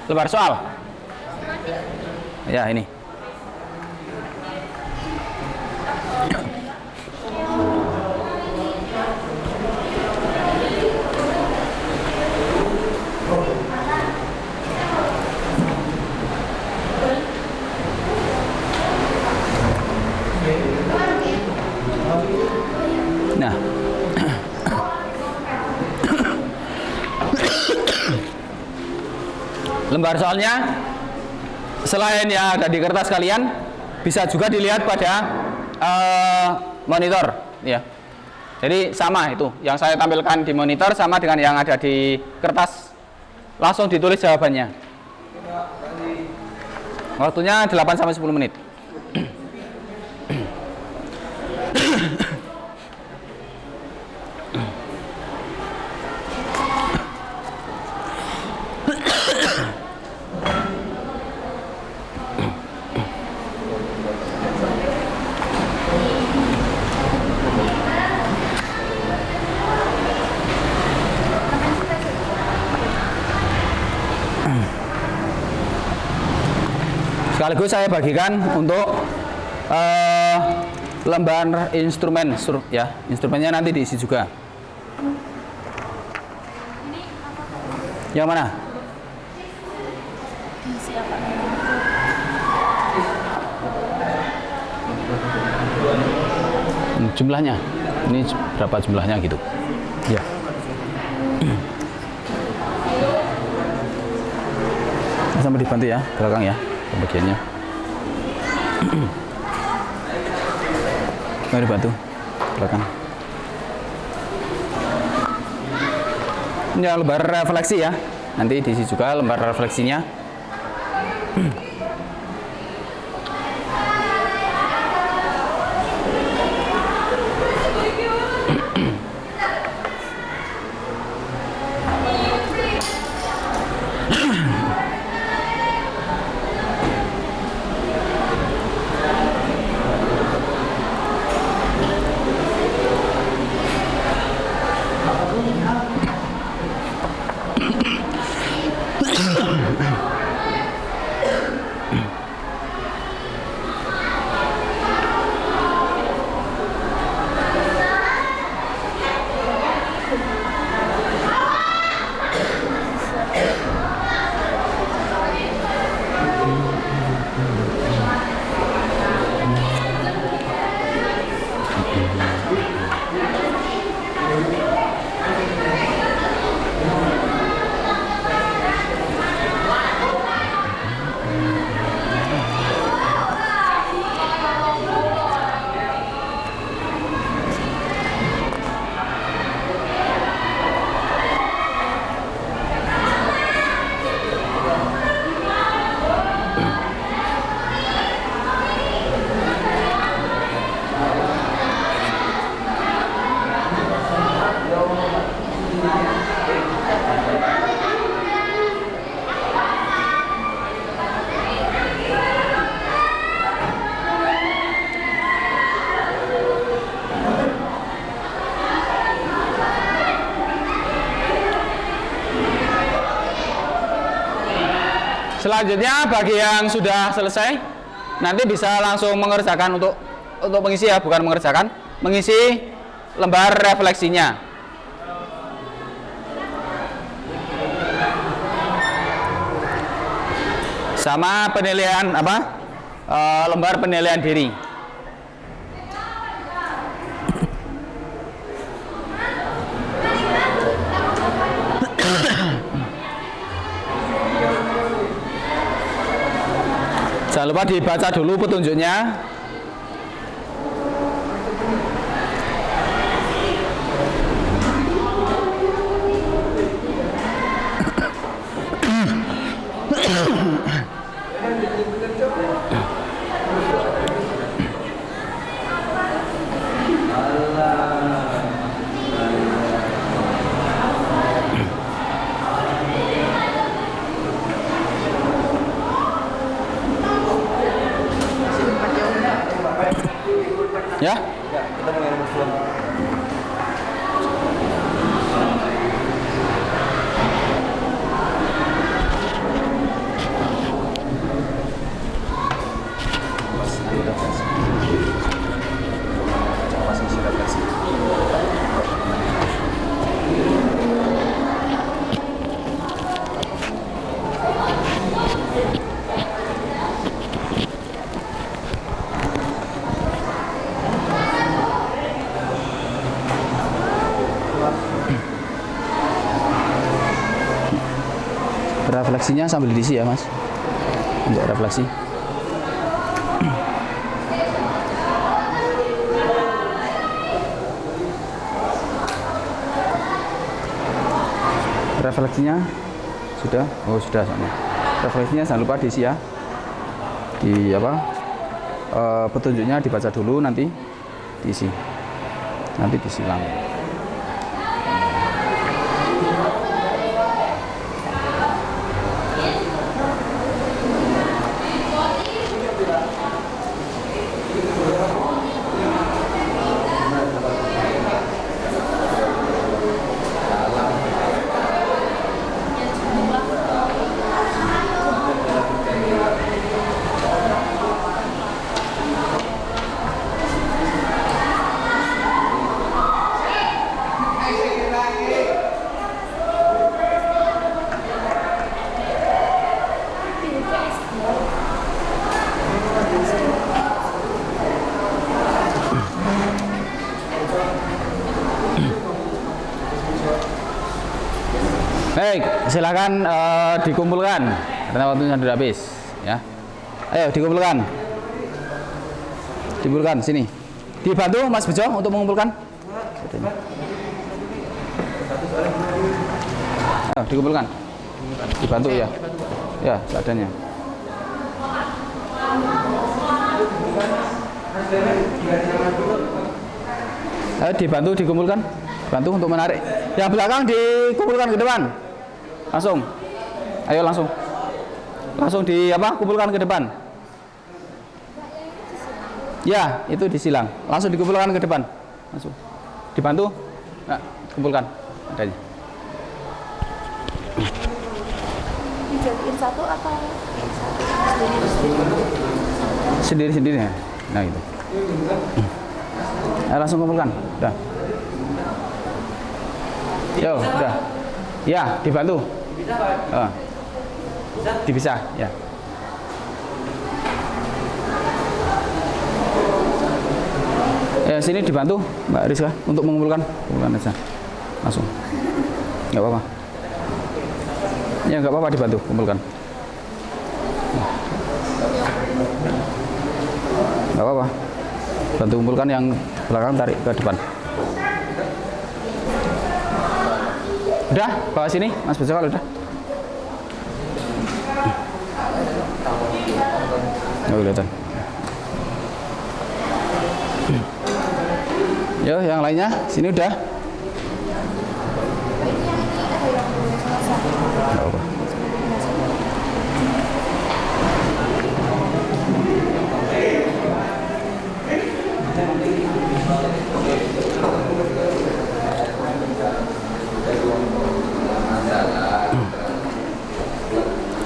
Lembar soal. Ya, ini. Nah, lembar soalnya selain yang ada di kertas kalian bisa juga dilihat pada monitor ya. Jadi sama itu, yang saya tampilkan di monitor sama dengan yang ada di kertas. Langsung ditulis jawabannya. Waktunya 8 sampai 10 menit. Sekaligus saya bagikan untuk lembar instrumen, ya, instrumennya nanti diisi juga. Yang mana? Jumlahnya, ini berapa jumlahnya gitu? Ya. Sampai dibantu ya, belakang ya, pembagiannya. Mari bantu belakang. Ini lembar refleksi ya, nanti diisi juga lembar refleksinya. Selanjutnya bagi yang sudah selesai nanti bisa langsung mengerjakan untuk mengisi ya, bukan mengerjakan, mengisi lembar refleksinya. Sama penilaian lembar penilaian diri. Jangan lupa dibaca dulu petunjuknya. Ya, kita mengirim usulan. refleksinya sambil diisi ya Mas, untuk refleksi. refleksinya sudah? Oh sudah sama. Refleksinya jangan lupa diisi ya. Di apa? Petunjuknya dibaca dulu, nanti diisi. Nanti disilang. Baik, silakan dikumpulkan karena waktunya sudah habis ya. Ayo dikumpulkan. Dikumpulkan sini. Dibantu Mas Bejo untuk mengumpulkan. Ayo dikumpulkan. Dibantu ya. Ya, seadanya. Ayo dibantu dikumpulkan. Bantu untuk menarik. Yang belakang dikumpulkan ke depan. Langsung. Ayo langsung. Langsung di apa? Kumpulkan ke depan. Ya, itu disilang. Langsung dikumpulkan ke depan. Langsung. Dibantu. Nah, kumpulkan adanya. Dijadiin satu atau Sendiri-sendiri ya. Nah, gitu. Ayo langsung kumpulkan. Udah. Yo, udah. Ya, dibantu. Dipisah, ya. Ya, sini dibantu Mbak Rizka untuk mengumpulkan. Kumpulkan aja. Langsung. Enggak apa-apa. Ya, enggak apa-apa dibantu, kumpulkan. Enggak apa-apa. Bantu kumpulkan yang belakang, tarik ke depan. Udah, bawa sini, Mas Bejo kalau udah. Oh, kelihatan. Yo, yang lainnya, sini udah. Nggak apa.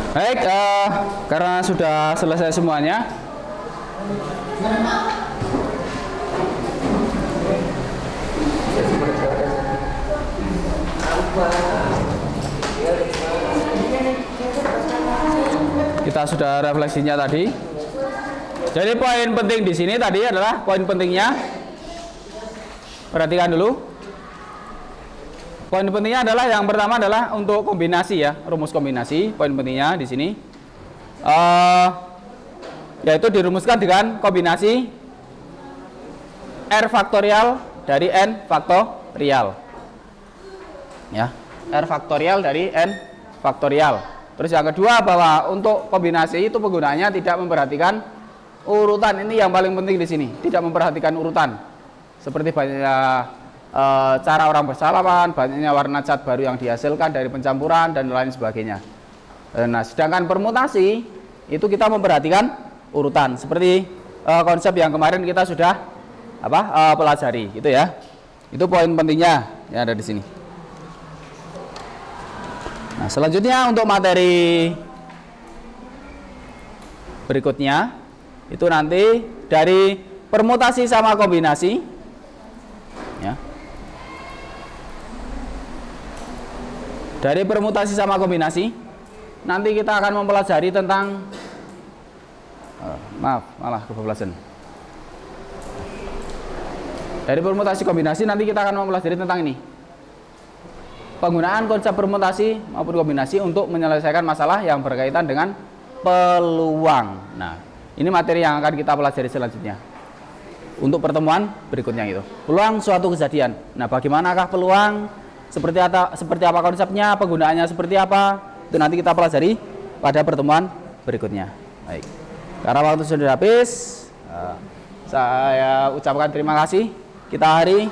Baik, karena sudah selesai semuanya, kita sudah refleksinya tadi. Jadi poin penting di sini tadi adalah poin pentingnya. Perhatikan dulu. Poin pentingnya adalah yang pertama adalah untuk kombinasi ya, rumus kombinasi. Poin pentingnya di sini yaitu dirumuskan dengan kombinasi R faktorial dari N faktorial. Ya, R faktorial dari N faktorial. Terus yang kedua bahwa untuk kombinasi itu penggunaannya tidak memperhatikan urutan. Ini yang paling penting di sini, tidak memperhatikan urutan. Seperti banyak cara orang bersalaman, banyaknya warna cat baru yang dihasilkan dari pencampuran dan lain sebagainya. Nah, sedangkan permutasi itu kita memperhatikan urutan. Seperti konsep yang kemarin kita sudah pelajari, gitu ya. Itu poin pentingnya yang ada di sini. Nah, selanjutnya untuk materi berikutnya itu nanti dari permutasi sama kombinasi, ya. Dari permutasi sama kombinasi, nanti kita akan mempelajari tentang malah kebablasan. Dari permutasi kombinasi nanti kita akan mempelajari tentang ini. Penggunaan konsep permutasi maupun kombinasi untuk menyelesaikan masalah yang berkaitan dengan peluang. Nah, ini materi yang akan kita pelajari selanjutnya. Untuk pertemuan berikutnya itu. Peluang suatu kejadian. Nah, bagaimanakah peluang seperti apa konsepnya, penggunaannya seperti apa, itu nanti kita pelajari pada pertemuan berikutnya. Baik, karena waktu sudah habis, saya ucapkan terima kasih. Kita akhiri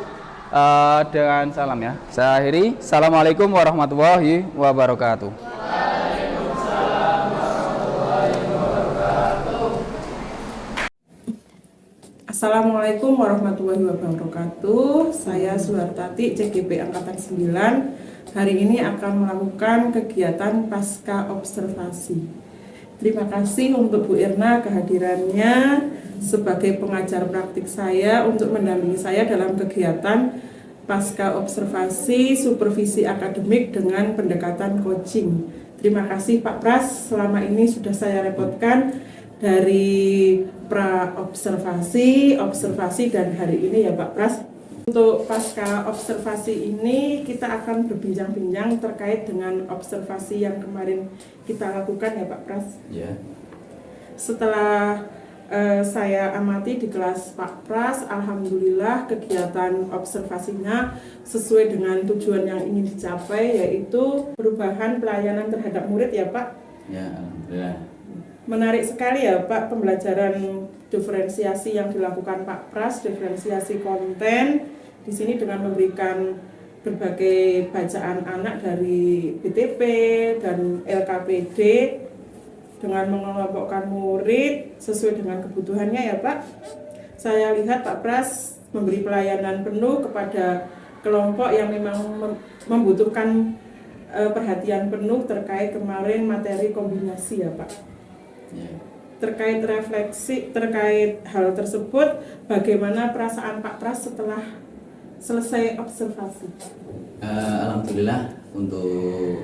dengan salam ya. Saya akhiri. Assalamualaikum warahmatullahi wabarakatuh. Assalamualaikum warahmatullahi wabarakatuh. Saya Suhartati, CGP Angkatan 9. Hari ini akan melakukan kegiatan pasca observasi. Terima kasih untuk Bu Irna kehadirannya sebagai pengajar praktik saya untuk mendampingi saya dalam kegiatan pasca observasi supervisi akademik dengan pendekatan coaching. Terima kasih Pak Pras, selama ini sudah saya repotkan dari pra-observasi, observasi, dan hari ini ya Pak Pras. Untuk pasca observasi ini kita akan berbincang-bincang terkait dengan observasi yang kemarin kita lakukan ya Pak Pras. Ya. Setelah saya amati di kelas Pak Pras, alhamdulillah kegiatan observasinya sesuai dengan tujuan yang ingin dicapai, yaitu perubahan pelayanan terhadap murid ya Pak. Ya, alhamdulillah. Menarik sekali ya Pak pembelajaran diferensiasi yang dilakukan Pak Pras, diferensiasi konten di sini dengan memberikan berbagai bacaan anak dari BTP dan LKPD dengan mengelompokkan murid sesuai dengan kebutuhannya ya Pak. Saya lihat Pak Pras memberi pelayanan penuh kepada kelompok yang memang membutuhkan perhatian penuh terkait kemarin materi kombinasi ya Pak. Ya. Terkait refleksi terkait hal tersebut, bagaimana perasaan Pak Pras setelah selesai observasi? Alhamdulillah untuk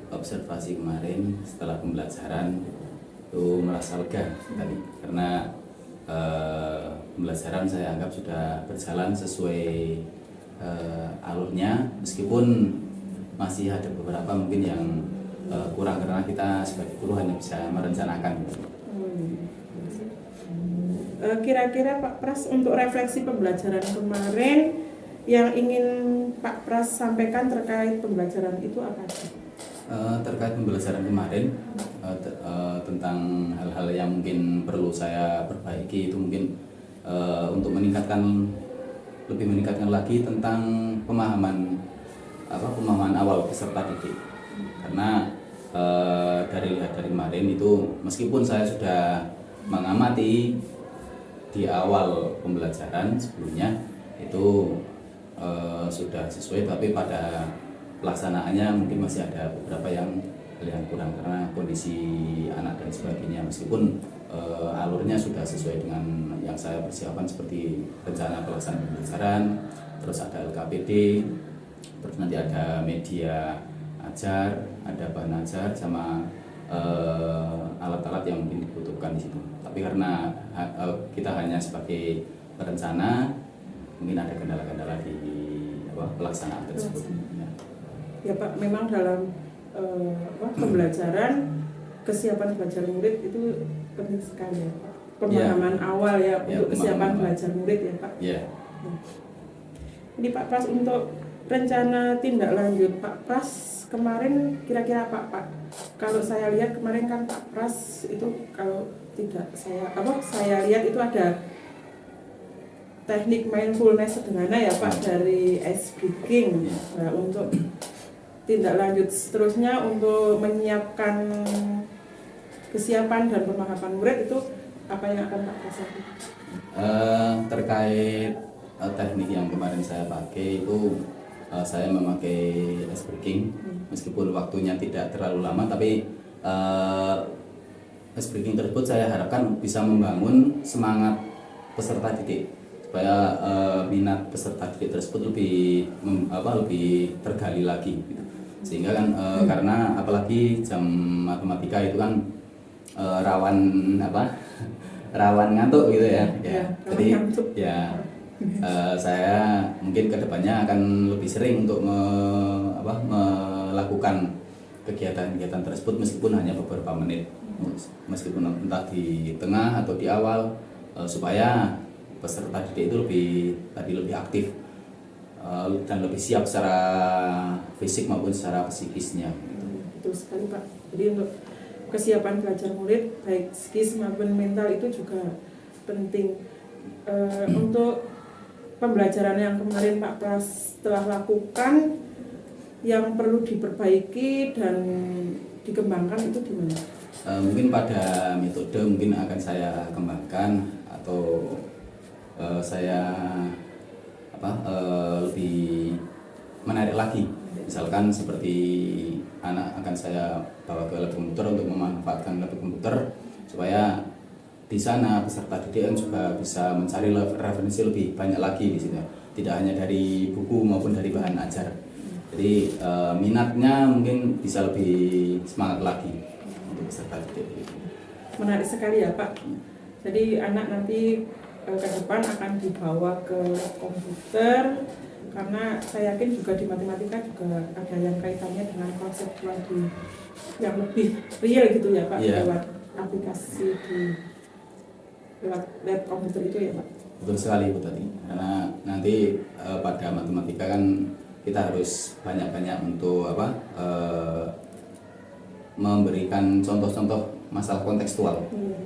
observasi kemarin setelah pembelajaran itu merasa lega tadi, karena pembelajaran saya anggap sudah berjalan sesuai alurnya, meskipun masih ada beberapa mungkin yang kurang karena kita sebagai guru hanya bisa merencanakan. Kira-kira Pak Pras untuk refleksi pembelajaran kemarin yang ingin Pak Pras sampaikan terkait pembelajaran itu apa sih? Terkait pembelajaran kemarin tentang hal-hal yang mungkin perlu saya perbaiki itu mungkin untuk lebih meningkatkan lagi tentang pemahaman awal peserta didik. Karena dari kemarin itu meskipun saya sudah mengamati di awal pembelajaran sebelumnya itu sudah sesuai, tapi pada pelaksanaannya mungkin masih ada beberapa yang kurang karena kondisi anak dan sebagainya, meskipun alurnya sudah sesuai dengan yang saya persiapkan seperti rencana pelaksanaan pembelajaran, terus ada LKPD, terus nanti ada media ajar, ada bahan ajar, sama alat-alat yang mungkin dibutuhkan di situ. Tapi karena kita hanya sebagai perencana, mungkin ada kendala-kendala di pelaksanaan tersebut. Ya Pak, memang dalam pembelajaran kesiapan belajar murid itu penting sekali ya Pak. Pemahaman awal ya untuk kesiapan belajar murid ya Pak. Ya. Ini Pak Pras, untuk rencana tindak lanjut Pak Pras kemarin kira-kira apa Pak? Kalau saya lihat kemarin kan Pak Pras itu kalau tidak saya lihat itu ada teknik mindfulness sederhana ya Pak dari ice breaking. Nah, untuk tindak lanjut seterusnya untuk menyiapkan kesiapan dan pemahaman murid itu apa yang akan Pak Pras lakukan? Terkait teknik yang kemarin saya pakai itu saya memakai ice breaking, meskipun waktunya tidak terlalu lama, tapi ice breaking tersebut saya harapkan bisa membangun semangat peserta didik supaya minat peserta didik tersebut lebih tergali lagi gitu. Sehingga kan karena apalagi jam matematika itu kan rawan ngantuk gitu ya. Jadi ya saya mungkin kedepannya akan lebih sering untuk melakukan kegiatan-kegiatan tersebut meskipun hanya beberapa menit, meskipun entah di tengah atau di awal, supaya peserta didik itu lebih aktif dan lebih siap secara fisik maupun secara psikisnya. Betul sekali Pak. Jadi untuk kesiapan belajar murid baik psikis maupun mental itu juga penting. Untuk pembelajaran yang kemarin Pak Pras telah lakukan, yang perlu diperbaiki dan dikembangkan itu gimana? Mungkin pada metode mungkin akan saya kembangkan atau saya lebih menarik lagi. Misalkan seperti anak akan saya bawa ke lab komputer untuk memanfaatkan lab komputer supaya di sana peserta didik juga bisa mencari referensi lebih banyak lagi di situ. Tidak hanya dari buku maupun dari bahan ajar. Jadi minatnya mungkin bisa lebih semangat lagi untuk peserta didik. Menarik sekali ya Pak. Jadi anak nanti ke depan akan dibawa ke komputer, karena saya yakin juga di matematika juga ada yang kaitannya dengan konseptual yang lebih real gitu ya Pak, lewat aplikasi lewat lab komputer itu ya Pak. Betul sekali Bu tadi, karena nanti pada matematika kan kita harus banyak-banyak untuk memberikan contoh-contoh masalah kontekstual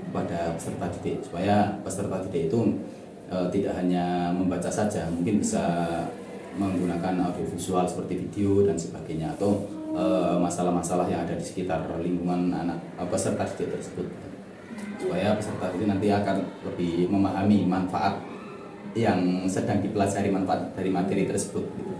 pada peserta didik, supaya peserta didik itu tidak hanya membaca saja, mungkin bisa menggunakan audiovisual seperti video dan sebagainya, atau masalah-masalah yang ada di sekitar lingkungan anak peserta didik tersebut, supaya peserta didik nanti akan lebih memahami manfaat yang sedang dipelajari, manfaat dari materi tersebut gitu.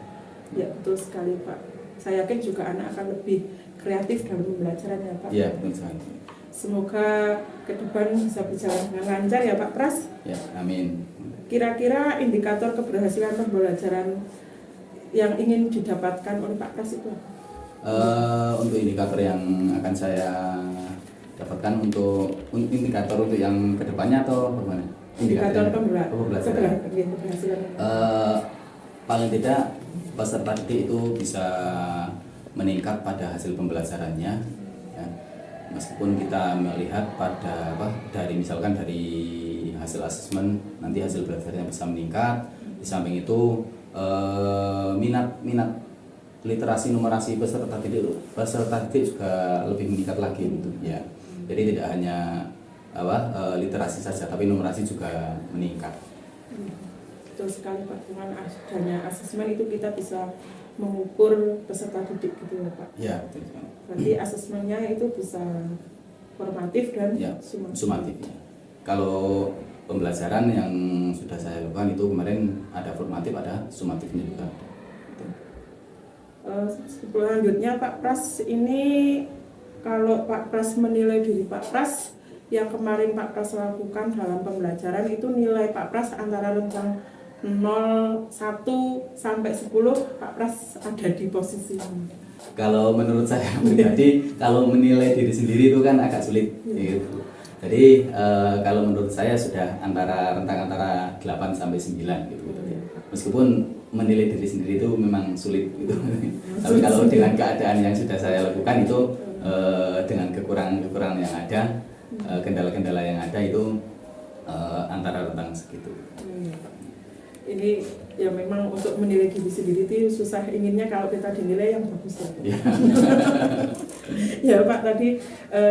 Ya betul sekali Pak. Saya yakin juga anak akan lebih kreatif dalam pembelajarannya Pak. Ya betul sekali. Semoga ke depan bisa berjalan dengan lancar ya Pak Pras. Ya, amin. Kira-kira indikator keberhasilan pembelajaran yang ingin didapatkan oleh Pak Pras itu apa? Untuk indikator yang akan saya dapatkan untuk indikator untuk yang kedepannya atau bagaimana? Indikator pembelajaran. Keberhasilan. Paling tidak peserta didik itu bisa meningkat pada hasil pembelajarannya. Ya. Meskipun kita melihat pada misalkan dari hasil asesmen nanti hasil belajarnya bisa meningkat. Di samping itu minat literasi numerasi peserta didik juga lebih meningkat lagi gitu ya. Jadi tidak hanya literasi saja, tapi numerasi juga meningkat. Betul sekali Pak, dengan adanya asesmen itu kita bisa mengukur peserta didik gitu ya Pak. Ya, betul sekali. Berarti asesmennya itu bisa formatif dan Ya, sumatif. sumatif ya. Kalau pembelajaran yang sudah saya lakukan itu kemarin ada formatif, ada sumatifnya juga. Selanjutnya Pak Pras, ini kalau Pak Pras menilai diri Pak Pras yang kemarin Pak Pras lakukan dalam pembelajaran, itu nilai Pak Pras antara rentang 0, 1 sampai 10, Pak Pras ada di posisi mana? Kalau menurut saya pribadi, kalau menilai diri sendiri itu kan agak sulit gitu. Jadi kalau menurut saya sudah rentang antara 8 sampai 9 gitu. Meskipun menilai diri sendiri itu memang sulit gitu. Tapi kalau dengan keadaan yang sudah saya lakukan itu dengan kekurangan yang ada, kendala-kendala yang ada itu antara rentang segitu. Ini ya memang untuk menilai diri sendiri itu susah, inginnya kalau kita dinilai yang bagus ya. Ya Pak, tadi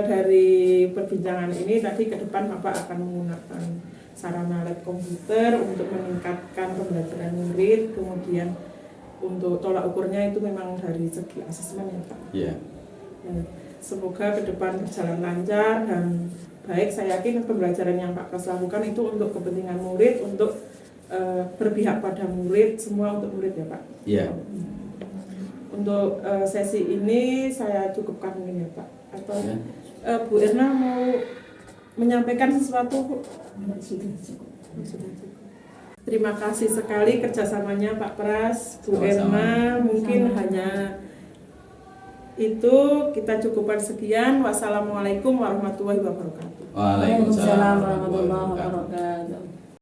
dari perbincangan ini tadi ke depan Bapak akan menggunakan sarana lab komputer untuk meningkatkan pembelajaran murid, kemudian untuk tolak ukurnya itu memang dari segi asesmen ya Pak. Iya. Ya, semoga ke depan berjalan lancar dan baik. Saya yakin pembelajaran yang Pak Pras lakukan itu untuk kepentingan murid, untuk berpihak pada murid, semua untuk murid ya Pak. Iya. Untuk sesi ini saya cukupkan ini ya Pak. Atau Ya. Bu Erna mau menyampaikan sesuatu Bu? Sudah cukup. Terima kasih sekali kerjasamanya Pak Pras, Bu Erna. Mungkin hanya itu, kita cukupkan sekian. Wassalamualaikum warahmatullahi wabarakatuh. Waalaikumsalam warahmatullahi wabarakatuh.